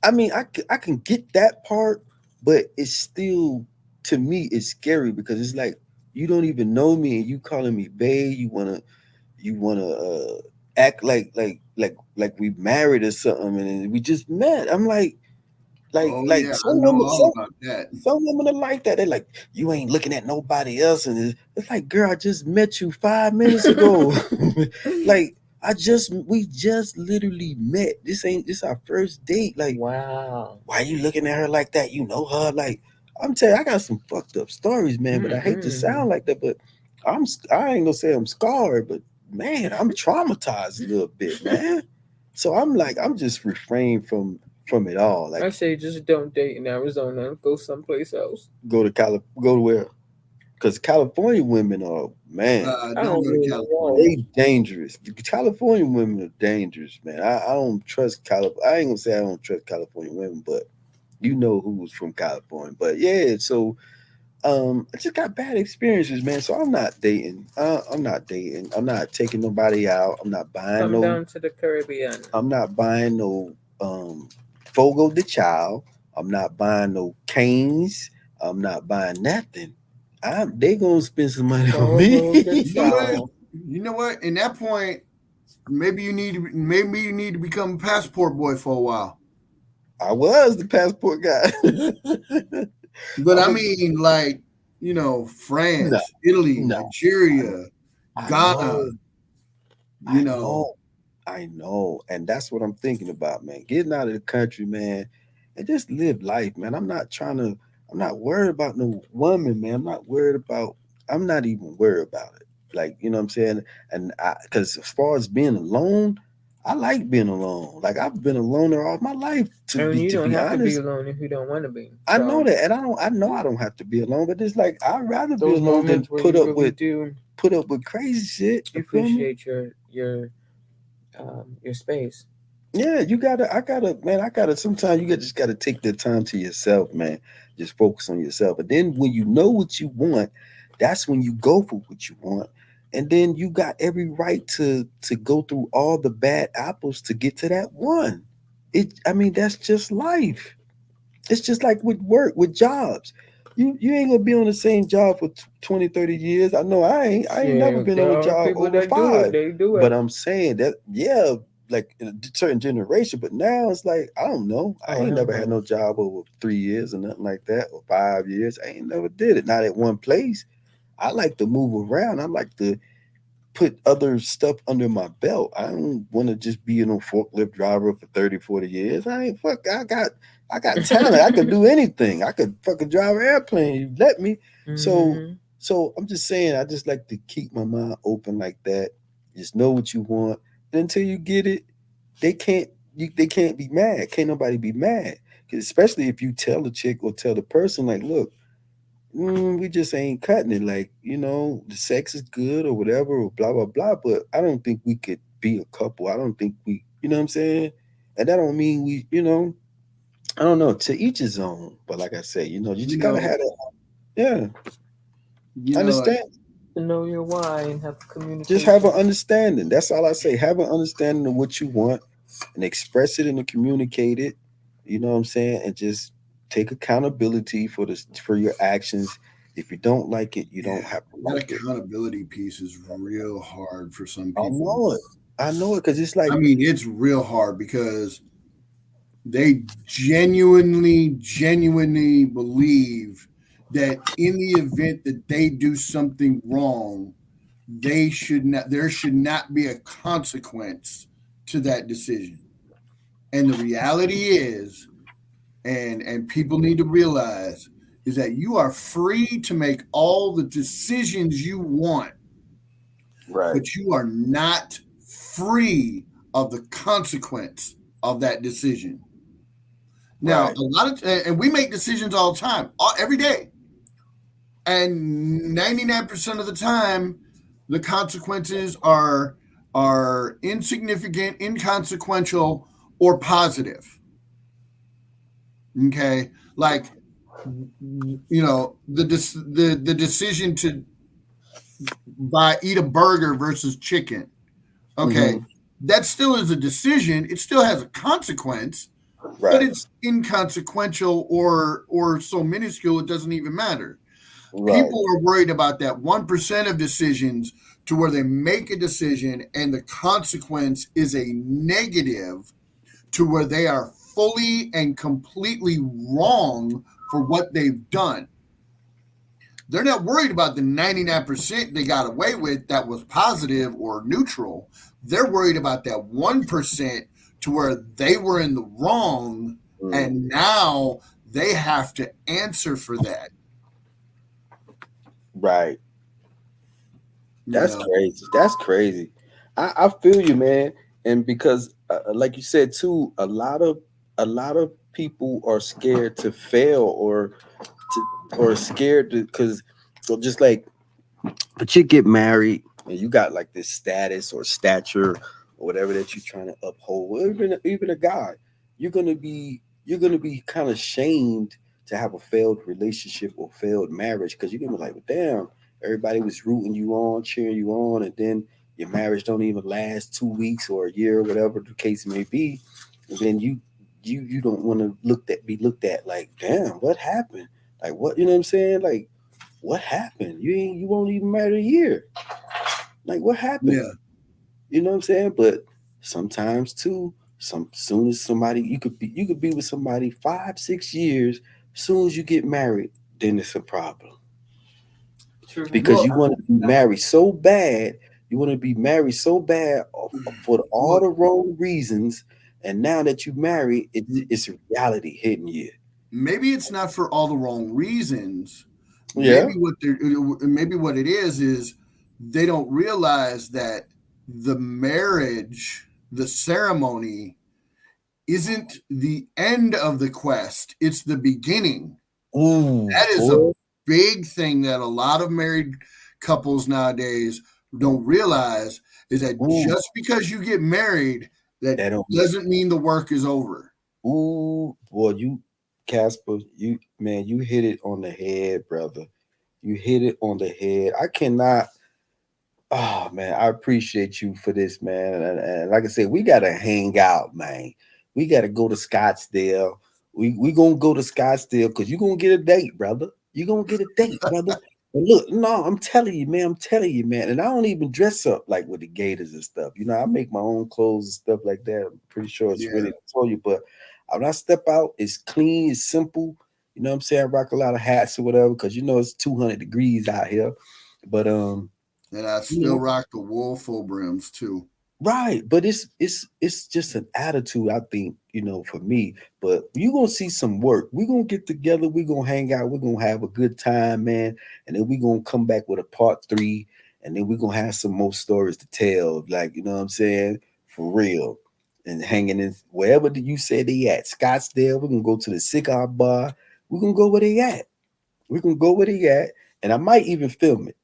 I mean, I can get that part, but it's still, to me, it's scary because it's like you don't even know me and you calling me bae. You wanna act like we married or something and we just met. I'm like Oh yeah, I know all about that. some women are like that. They're like, you ain't looking at nobody else, and it's like, girl, I just met you 5 minutes ago. Like we just literally met. This our first date. Like, Wow. why you looking at her like that? You know her. Like, I'm telling you, I got some fucked up stories, man. But I hate to sound like that, but I ain't gonna say I'm scarred, but man, I'm traumatized a little bit, man. So I'm just refrain from it all. Like, I say just don't date in Arizona. Go someplace else. go to where? Because California women are, man, I Don't don't go to really California. they dangerous. The California women are dangerous, man. I don't trust I ain't gonna say I don't trust California women, but you know who's from California. But yeah, so I just got bad experiences, man. So I'm not dating. I'm not dating. I'm not taking nobody out. I'm not buying Come no. down to the Caribbean. I'm not buying no Fogo de Chao. I'm not buying no canes. I'm not buying nothing. They gonna spend some money on Fogo de me. You know what? Chao. You know what? In that point, maybe you need to become a passport boy for a while. I was the passport guy. But I I'm a, mean, like, no, France, Italy, no. Nigeria, I Ghana, know. you I know, know. I know. And that's what I'm thinking about, man. Getting out of the country, man, and just live life, man. I'm not worried about no woman, man. I'm not even worried about it. Like, you know what I'm saying? Because as far as being alone, I like being alone. Like, I've been a loner all my life, And you to don't be have to be honest. alone if you don't want to be. I know So that. And I know I don't have to be alone, but it's like, I'd rather be those alone than moments where you really do put up with crazy shit. You feel me? appreciate your space. Yeah, I gotta, sometimes just gotta take the time to yourself, man. Just focus on yourself. And then when you know what you want, that's when you go for what you want. And then you got every right to go through all the bad apples to get to that one. I mean, that's just life. It's just like with work, with jobs. You ain't gonna be on the same job for 20, 30 years. I know I ain't never Shit, been there on a are job people over that do it. 5. They do But it. I'm saying that, yeah, like in a certain generation, but now it's like, I don't know. I Oh ain't hell never had no. no job over 3 years or nothing like that, or 5 years. I ain't never did it. Not at one place. I like to move around. I like to put other stuff under my belt. I don't want to just be a forklift driver for 30, 40 years. I got talent. I could do anything. I could fucking drive an airplane. You let me. So Hmm. so I'm just saying, I just like to keep my mind open like that. Just know what you want. And until you get it, they can't they can't be mad. Can't nobody be mad. 'Cause especially if you tell the chick or tell the person, like, look, we just ain't cutting it. Like, the sex is good or whatever, or blah blah blah. But I don't think we could be a couple. I don't think we, you know what I'm saying. And that don't mean we, I don't know. To each his own. But like I say, you you just gotta know, have that. Yeah, you know, understand. To know your why and have Just have an communication. understanding. That's all I say. Have an understanding of what you want and express it and communicate it. You know what I'm saying? And just take accountability for your actions. If you don't like it, you don't yeah, have to that like it. accountability piece is real hard for some I people. know it. I know it because it's I like, mean, it's real hard because they genuinely believe that in the event that they do something wrong, there should not be a consequence to that decision. And the reality is, and people need to realize, is that you are free to make all the decisions you want, right, but you are not free of the consequence of that decision. Now, right, a lot of, and we make decisions all the time, every day, and 99% of the time, the consequences are insignificant, inconsequential, or positive. Okay, like, the decision to eat a burger versus chicken. Okay, hmm, that still is a decision. It still has a consequence, but right, it's inconsequential or so minuscule it doesn't even matter. right, People are worried about that 1% of decisions to where they make a decision and the consequence is a negative to where they are fully and completely wrong for what they've done. They're not worried about the 99% they got away with that was positive or neutral. They're worried about that 1% to where they were in the wrong mm, and now they have to answer for that. right. You That's know, crazy. That's crazy. I feel you, man. And because, like you said too, a lot of people are scared to fail or scared to, because, so just like, but you get married and you got like this status or stature or whatever that you're trying to uphold. Or even a guy, you're gonna be kind of shamed to have a failed relationship or failed marriage, because you're gonna be like, well, damn, everybody was rooting you on, cheering you on, and then your marriage don't even last 2 weeks or a year, whatever the case may be, and then you don't want to be looked at like, damn, what happened? Like, what, you know what I'm saying? Like, what happened? You won't even marry a year. Like, what happened? Yeah. You know what I'm saying? But sometimes too, soon as somebody you could be with somebody 5-6 years, soon as you get married, then it's a problem. True. Because Well, you want to be married so bad, you want to be married so bad for all the wrong reasons, and now that you married, it's a reality hitting you. maybe it's not for all the wrong reasons. Yeah. Maybe what it is they don't realize that the marriage, the ceremony, isn't the end of the quest. It's the beginning. Ooh, That is a boy. big thing that a lot of married couples nowadays don't realize, is that Ooh, just because you get married, that that don't. doesn't mean the work is over. Ooh, boy, Casper, you hit it on the head, brother. You hit it on the head. I cannot. Oh man, I appreciate you for this, man. And like I said, we gotta hang out, man. We gotta go to Scottsdale. We gonna go to Scottsdale because you're gonna get a date, brother. You're gonna get a date, brother. And look, no, I'm telling you, man. I'm telling you, man. And I don't even dress up like with the Gators and stuff. You know, I make my own clothes and stuff like that. I'm pretty sure it's Yeah. really told you, but when I step out, it's clean, it's simple. You know what I'm saying? I rock a lot of hats or whatever because you know it's 200 degrees out here. But And I you still know, rock the wool full brims too. right, but it's just an attitude, I think, for me. But you're gonna see some work. We're gonna get together, we're gonna hang out, we're gonna have a good time, man. And then we're gonna come back with a part three, and then we're gonna have some more stories to tell, like you know what I'm saying, for real. And hanging in wherever you say they at, Scottsdale, we're gonna go to the cigar bar, we're gonna go where they at. We're gonna go where they at, and I might even film it.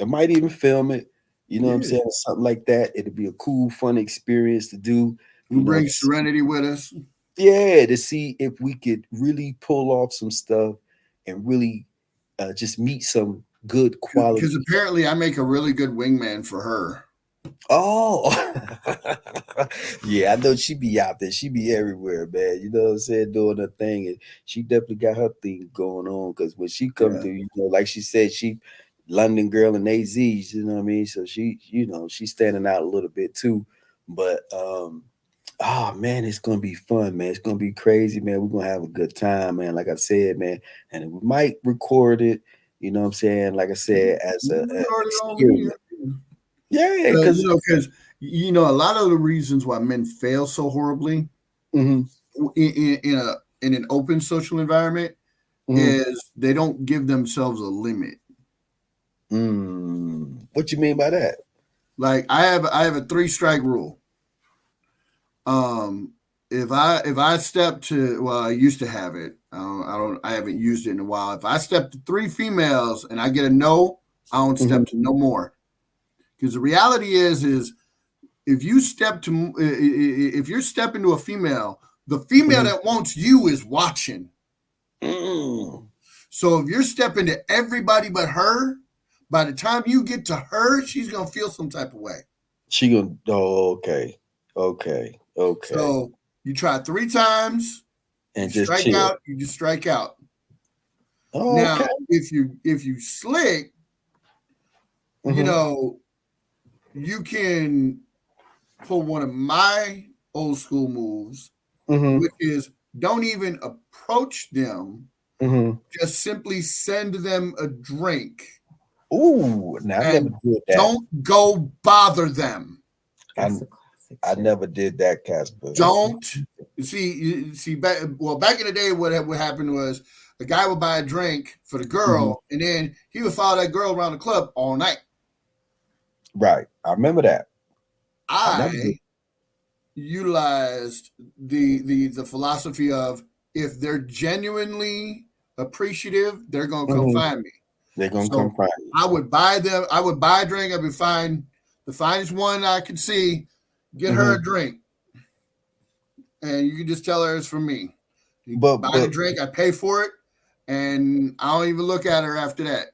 I might even film it. You know what I'm Yeah. saying? Something like that. It'll be a cool, fun experience to do. We bring Serenity with us. Yeah, to see if we could really pull off some stuff and really just meet some good quality. Because apparently I make a really good wingman for her. Oh, yeah, I know she be out there. She be everywhere, man. You know what I'm saying? Doing her thing. And she definitely got her thing going on. Because when she come Yeah. through, like she said, she London girl in AZ, you know what I mean? So she's standing out a little bit too. But oh man, it's gonna be fun, man. It's gonna be crazy, man. We're gonna have a good time, man. Like I said, man. And we might record it, you know what I'm saying? Like I said, as You a record it on experiment. me. Yeah, because because a lot of the reasons why men fail so horribly in an open social environment is they don't give themselves a limit. What you mean by that? Like I have a 3-strike rule. If I step to, well, I used to have it. I haven't used it in a while. If I step to 3 females and I get a no, I don't step to no more. Because the reality is if you're stepping to a female, the female that wants you is watching. So if you're stepping to everybody but her, by the time you get to her, she's gonna feel some type of way. Okay. So you try 3 times, and you just strike chill. out, you just strike out. Oh, Now, okay. if you slick, you can pull one of my old school moves, which is don't even approach them. Just simply send them a drink. Ooh, now I never did that. Don't go bother them. I never did that, Casper. Don't see back in the day what happened was the guy would buy a drink for the girl and then he would follow that girl around the club all night. Right. I remember that. I utilized the philosophy of if they're genuinely appreciative, they're gonna come find me. They're gonna come find me. I would buy a drink. I would find the finest one I could see, get her a drink, and you can just tell her it's from me. Buy the drink, I pay for it. and I don't even look at her after that.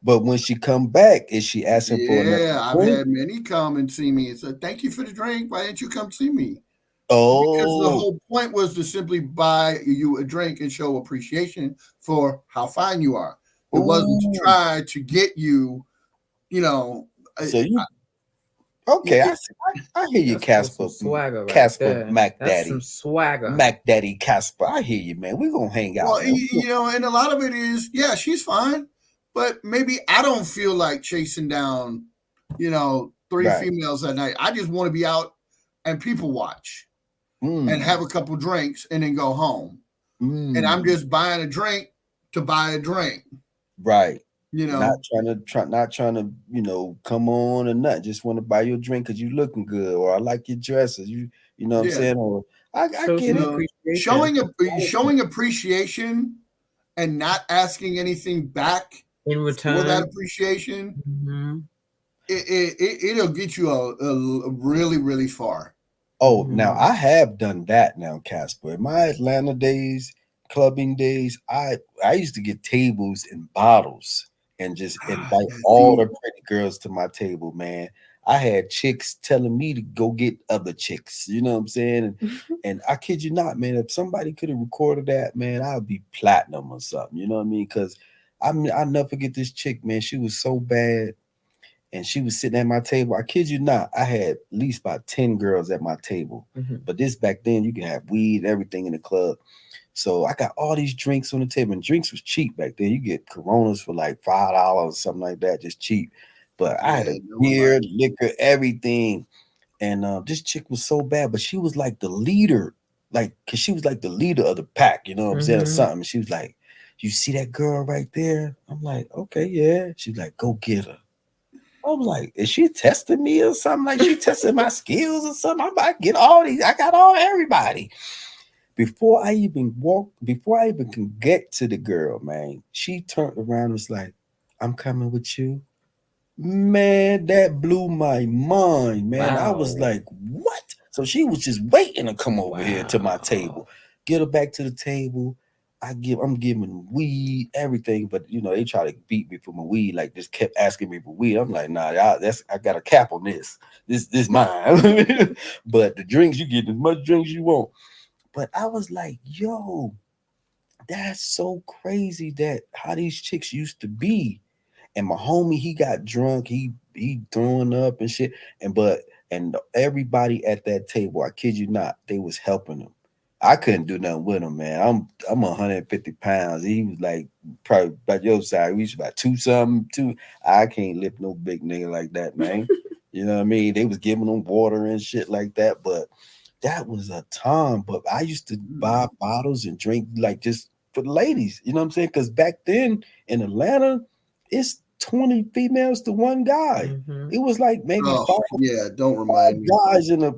But when she come back, is she asking for another Yeah, I've drink? had many come and see me and said, "Thank you for the drink. Why didn't you come see me?" Because the Oh, whole point was to simply buy you a drink and show appreciation for how fine you are. It wasn't to ooh. try to get you, you know. So you okay? Yeah, I hear you, That's called Casper. some swagger right Casper there. Mac That's some Daddy. swagger. Mac Daddy Casper. I hear you, man. We're gonna hang out, well, man. and a lot of it is, yeah, she's fine, but maybe I don't feel like chasing down, three Right. females at night. I just want to be out and people watch and have a couple drinks and then go home. And I'm just buying a drink to buy a drink. Right. You know, Not trying to, come on or not. Just want to buy you a drink because you looking good, or I like your dresses. You know what I'm Yeah. saying? Or I Show get some it. appreciation. showing appreciation and not asking anything back In for return. that appreciation, Mhm. it'll get you a really, really far. Oh, now I have done that now, Casper. In my Atlanta days, clubbing days, I used to get tables and bottles and just invite all the pretty girls to my table, man. I had chicks telling me to go get other chicks, you know what I'm saying? And I kid you not, man, if somebody could have recorded that, man, I'd be platinum or something, you know what I mean? Because I'll never forget this chick, man. She was so bad. And she was sitting at my table. I kid you not, I had at least about 10 girls at my table. But this back then, you could have weed, everything in the club. So I got all these drinks on the table, and drinks was cheap back then. You get Coronas for like $5 or something like that, just cheap. But I had a beer, liquor, everything. And this chick was so bad, but she was like the leader, because she was like the leader of the pack, you know what I'm saying, or something. She was like, "You see that girl right there?" I'm like, "Okay, yeah." She's like, "Go get her." I was like, "Is she testing me or something? Like she testing my skills or something?" I'm about to get all these. I got everybody. Before I even can get to the girl, man, she turned around and was like, "I'm coming with you." Man, that blew my mind, man. I was like, "What?" So she was just waiting to come over here to my table. Get her back to the table. I'm giving weed, everything, but they try to beat me for my weed. Like just kept asking me for weed. I'm like, nah, I got a cap on this. This mine. But the drinks, you get as much drinks you want. But I was like, yo, that's so crazy that how these chicks used to be. And my homie, he got drunk, he throwing up and shit. And everybody at that table, I kid you not, they was helping him. I couldn't do nothing with him, man. I'm 150 pounds. He was like probably about your size. We was about 2 something. I can't lift no big nigga like that, man. You know what I mean? They was giving them water and shit like that. But that was a time. But I used to buy bottles and drink like just for the ladies. You know what I'm saying? Because back then in Atlanta, it's 20 females to one guy. It was like maybe don't remind me.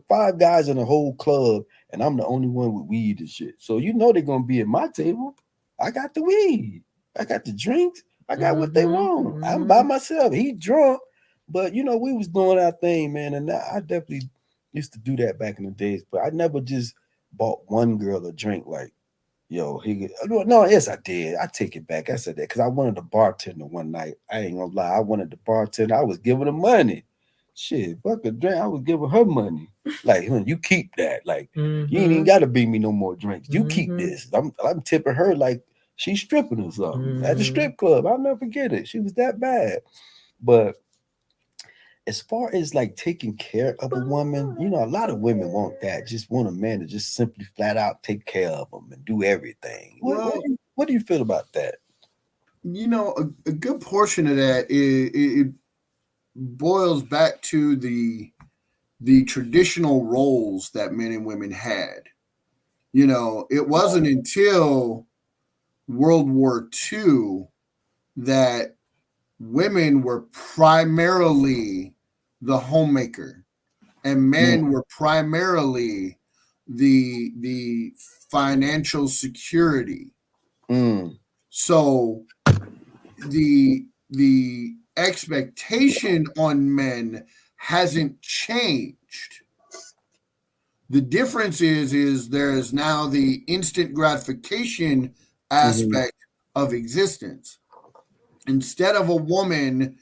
Five guys in a whole club, and I'm the only one with weed and shit. So they're gonna be at my table. I got the weed, I got the drinks, I got what they want. I'm by myself. He drunk, but we was doing our thing, man. And I definitely used to do that back in the days. But I never just bought one girl a drink like. Yo, yes, I did. I take it back. I said that because I wanted the bartender one night. I ain't gonna lie. I wanted the bartender. I was giving her money. Shit, fuck a drink. I was giving her money. Like, you keep that. Like, you ain't even gotta beat me no more drinks. You keep this. I'm tipping her like she's stripping or something at the strip club. I'll never forget it. She was that bad. But as far as like taking care of a woman, a lot of women want that. Just want a man to just simply flat out take care of them and do everything. What do you feel about that? A good portion of that it boils back to the traditional roles that men and women had. It wasn't until World War II that women were primarily the homemaker and men were primarily the financial security. So the expectation on men hasn't changed. The difference is there is now the instant gratification aspect of existence. Instead of a woman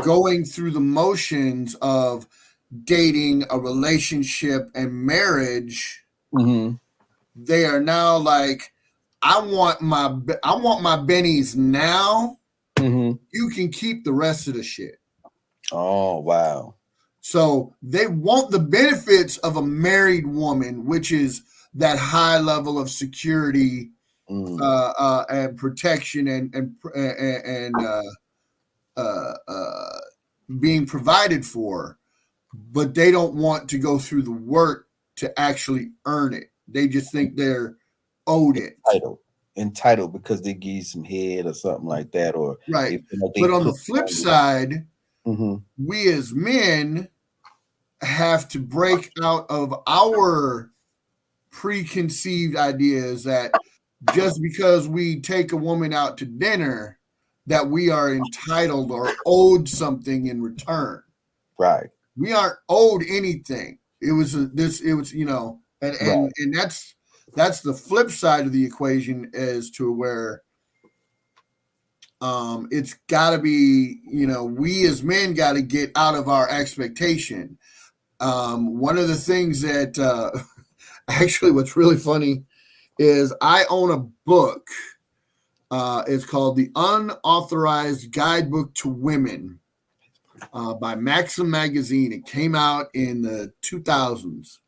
going through the motions of dating, a relationship, and marriage, Mm-hmm. they are now like, I want my bennies now. Mm-hmm. You can keep the rest of the shit. Oh, wow. So they want the benefits of a married woman, which is that high level of security and protection and being provided for, but they don't want to go through the work to actually earn it. They just think they're owed it. Entitled because they give you some head or something like that, or right. they But on the flip side, mm-hmm. we as men have to break out of our preconceived ideas that just because we take a woman out to dinner, that we are entitled or owed something in return. Right. We aren't owed anything. It was and that's the flip side of the equation, as to where it's got to be, we as men got to get out of our expectation. One of the things that actually, what's really funny is I own a book. It's called The Unauthorized Guidebook to Women by Maxim Magazine. It came out in the 2000s.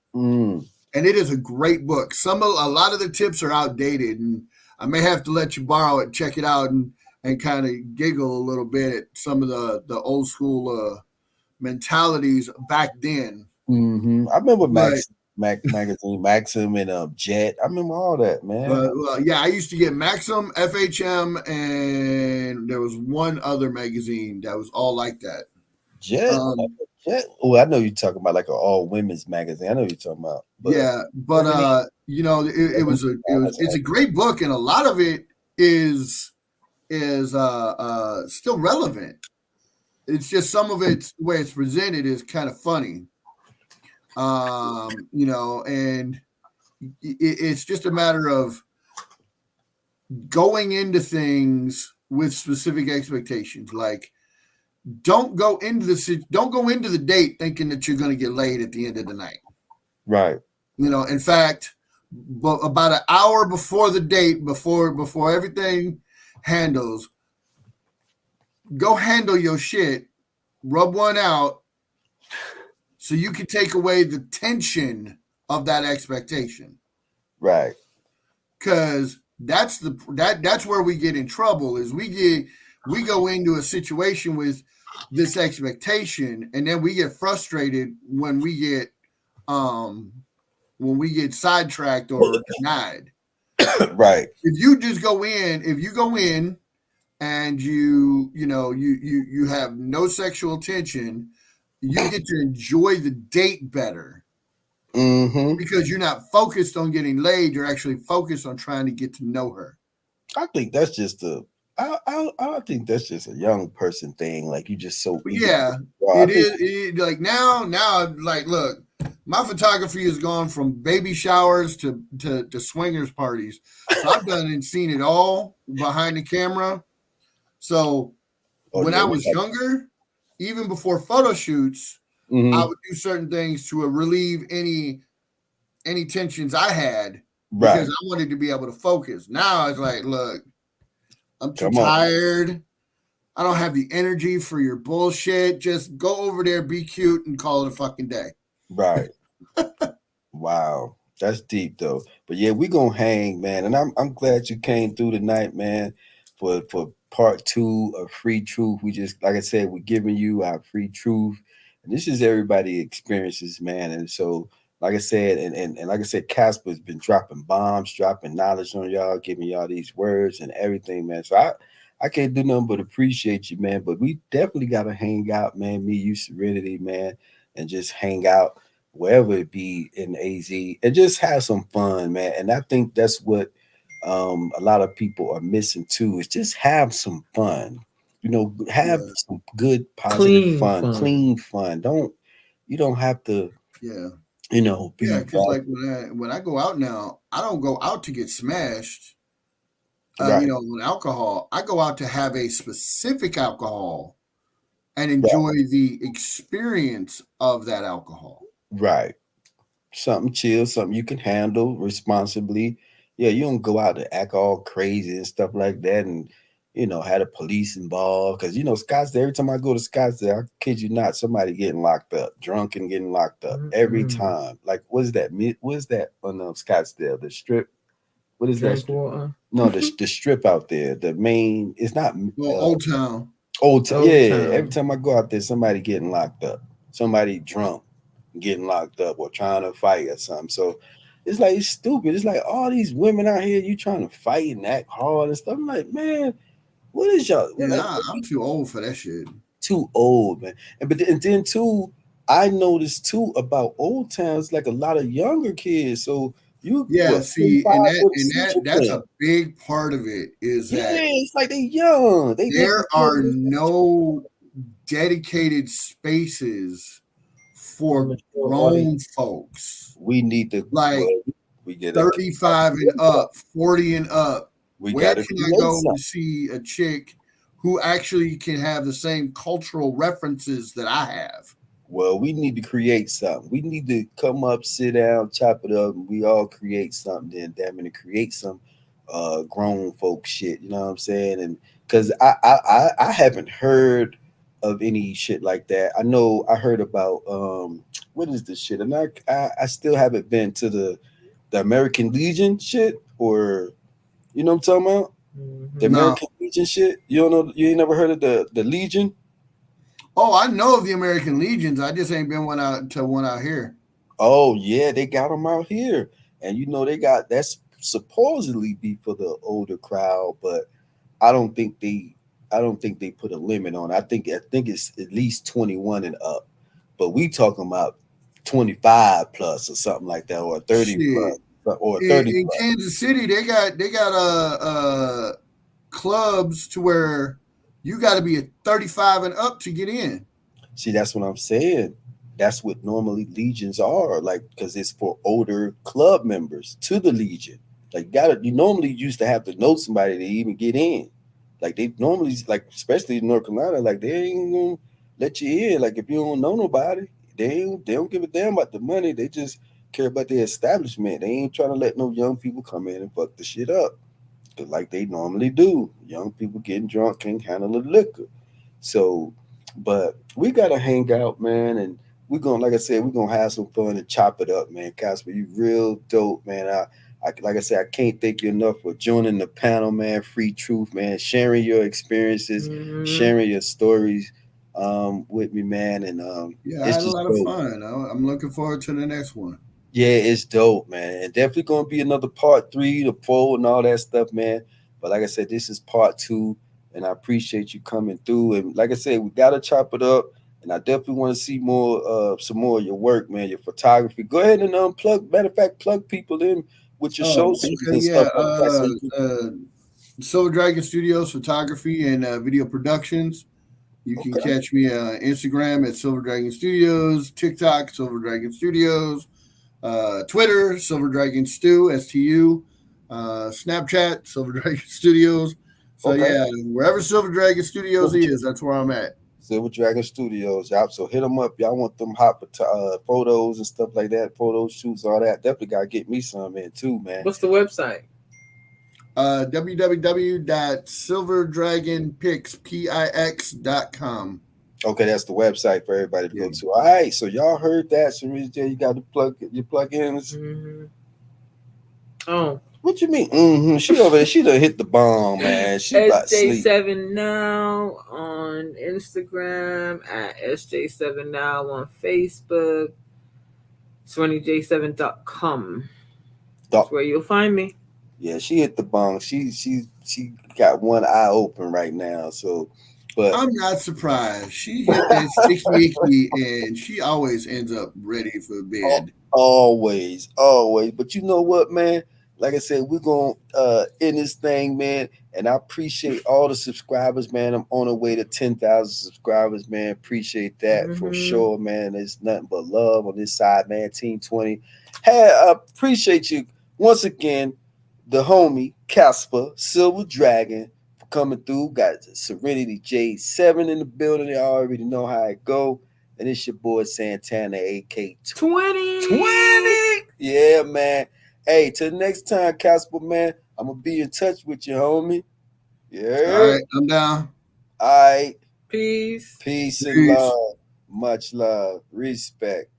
And it is a great book. A lot of the tips are outdated, and I may have to let you borrow it, check it out, and kind of giggle a little bit at some of the old school mentalities back then. Mm-hmm. I remember Magazine, Maxim, and Jet. I remember all that, man. Yeah, I used to get Maxim, FHM, and there was one other magazine that was all like that. Jet. Oh, I know you're talking about like an all women's magazine. I know you're talking about. It's a great book, and a lot of it is still relevant. It's just some of it's the way it's presented is kind of funny. And it's just a matter of going into things with specific expectations. Like, don't go into the date thinking that you're going to get laid at the end of the night. Right. In fact, about an hour before the date, before everything handles, go handle your shit, rub one out, so you can take away the tension of that expectation. Right. Because that's where we get in trouble, is we go into a situation with this expectation, and then we get frustrated when we get sidetracked or denied. Right. If you go in and you have no sexual tension, you get to enjoy the date better. Mm-hmm. Because you're not focused on getting laid, you're actually focused on trying to get to know her. I think that's just I think that's just a young person thing. Like, you just so yeah. It is like now. Like, look, my photography has gone from baby showers to swingers parties. So I've done and seen it all behind the camera. So when I was younger, even before photo shoots, I would do certain things to relieve any tensions I had, because I wanted to be able to focus. Now it's like, look, I'm too tired. I don't have the energy for your bullshit. Just go over there, be cute, and call it a fucking day. Right. Wow. That's deep though. But yeah, we're gonna hang, man. And I'm glad you came through tonight, man, for part 2 of Free Truth. We just, like I said, we're giving you our free truth. And this is everybody experiences, man. And so, like I said, and like I said, Casper's been dropping bombs, dropping knowledge on y'all, giving y'all these words and everything, man. So I can't do nothing but appreciate you, man. But we definitely gotta hang out, man. Me, you, Serenity, man, and just hang out wherever it be in AZ and just have some fun, man. And I think that's what a lot of people are missing too, is just have some fun. Have some good, positive clean fun. You don't have to, because like when I go out now, I don't go out to get smashed. Right. With alcohol, I go out to have a specific alcohol and Right. enjoy the experience of that alcohol. Right. Something chill, something you can handle responsibly. Yeah, you don't go out to act all crazy and stuff like that, and have the police involved. Because Scottsdale. Every time I go to Scottsdale, I kid you not, somebody getting locked up, drunk and getting locked up every time. Like, what is that? What is that on Scottsdale? The strip. What is that? Drink Strip? water. No, the strip out there. The main. It's not Old Town. Old Town. Old Yeah. Town. Every time I go out there, somebody getting locked up. Somebody drunk, getting locked up, or trying to fight or something. So it's like it's stupid. It's like all these women out here, you trying to fight and act hard and stuff. I'm like, man, what is y'all? Dude, Like, I'm too old for that shit. too old, man. And then too, I noticed too about Old Towns, like a lot of younger kids. So See, 45, and 46, you that's playing. a big part of it is Yeah, that it's like they young. They there are mature. no dedicated spaces for mature grown audience. folks. We need to Like we get 35 and up, 40 and up. We Where gotta can I create go to something. see a chick who actually can have the same cultural references that I have? Well, we need to create something. We need to come up, sit down, chop it up, and we all create something. Then damn it, to create some grown folk shit. You know what I'm saying? And because I haven't heard of any shit like that. I know I heard about what is this shit, and I still haven't been to the American Legion shit, or you know what I'm talking about? The No. American Legion shit. You don't know? You ain't never heard of the Legion? Oh, I know of the American Legions. I just ain't been one out here. Oh yeah, they got them out here, and they got that's supposedly be for the older crowd, but I don't think they put a limit on it. I think it's at least 21 and up, but we talking about 25 plus or something like that, or 30 Shit. plus, or 30 In plus. Kansas City, they got clubs to where you got to be a 35 and up to get in. See, that's what I'm saying. That's what normally legions are like, because it's for older club members to the legion. Like, you normally used to have to know somebody to even get in. Like, they normally, like, especially in North Carolina, like, they ain't gonna let you in. Like, if you don't know nobody, they don't give a damn about the money. They just care about the establishment. They ain't trying to let no young people come in and fuck the shit up, like they normally do. Young people getting drunk can't handle the liquor. So, but we gotta hang out, man, and we're gonna, like I said, we're gonna have some fun and chop it up, man. Casper, you real dope, man. I like I said, I can't thank you enough for joining the panel, man. Free Truth, man. Sharing your experiences, sharing your stories with me, man. And I it's had a just lot of dope. fun. I'm looking forward to the next one. Yeah, it's dope, man. And definitely gonna be another part 3 to 4 and all that stuff, man. But like I said, this is part 2, and I appreciate you coming through. And like I said, we gotta chop it up. And I definitely want to see more, some more of your work, man. Your photography. Go ahead and unplug. Matter of fact, plug people in with your shows and stuff like that. Silver Dragon Studios photography and video productions. You can catch me on Instagram at Silver Dragon Studios, TikTok Silver Dragon Studios, Twitter Silver Dragon Stu STU, Snapchat Silver Dragon Studios. So wherever Silver Dragon Studios is, that's where I'm at. Silver Dragon Studios, y'all. So hit them up. Y'all want them hot photos and stuff like that, photos, shoots, all that. Definitely gotta get me some in too, man. What's the website? www.silverdragonpix.com. Okay, that's the website for everybody to go to. All right, so y'all heard that. So you got to plug your plugins. Oh, what you mean? She over there. She done hit the bomb, man. She about to sleep. SJ7 Now on Instagram, at SJ7 Now on Facebook. SweeneyJ7.com. That's where you'll find me. Yeah, she hit the bong. She got one eye open right now. So, but I'm not surprised. She hit that 60 and she always ends up ready for bed. Always. But you know what, man? Like I said, we're gonna end this thing, man. And I appreciate all the subscribers, man. I'm on the way to 10,000 subscribers, man. Appreciate that for sure, man. There's nothing but love on this side, man. Team 20. Hey, I appreciate you once again. The homie, Casper, Silver Dragon for coming through. Got Serenity J7 in the building. They already know how it go. And it's your boy Santana, AK 20. Yeah, man. Hey, till next time, Casper, man. I'm gonna be in touch with you, homie. Yeah. All right, I'm down. All right. Peace. Peace and Peace. love. Much love. Respect.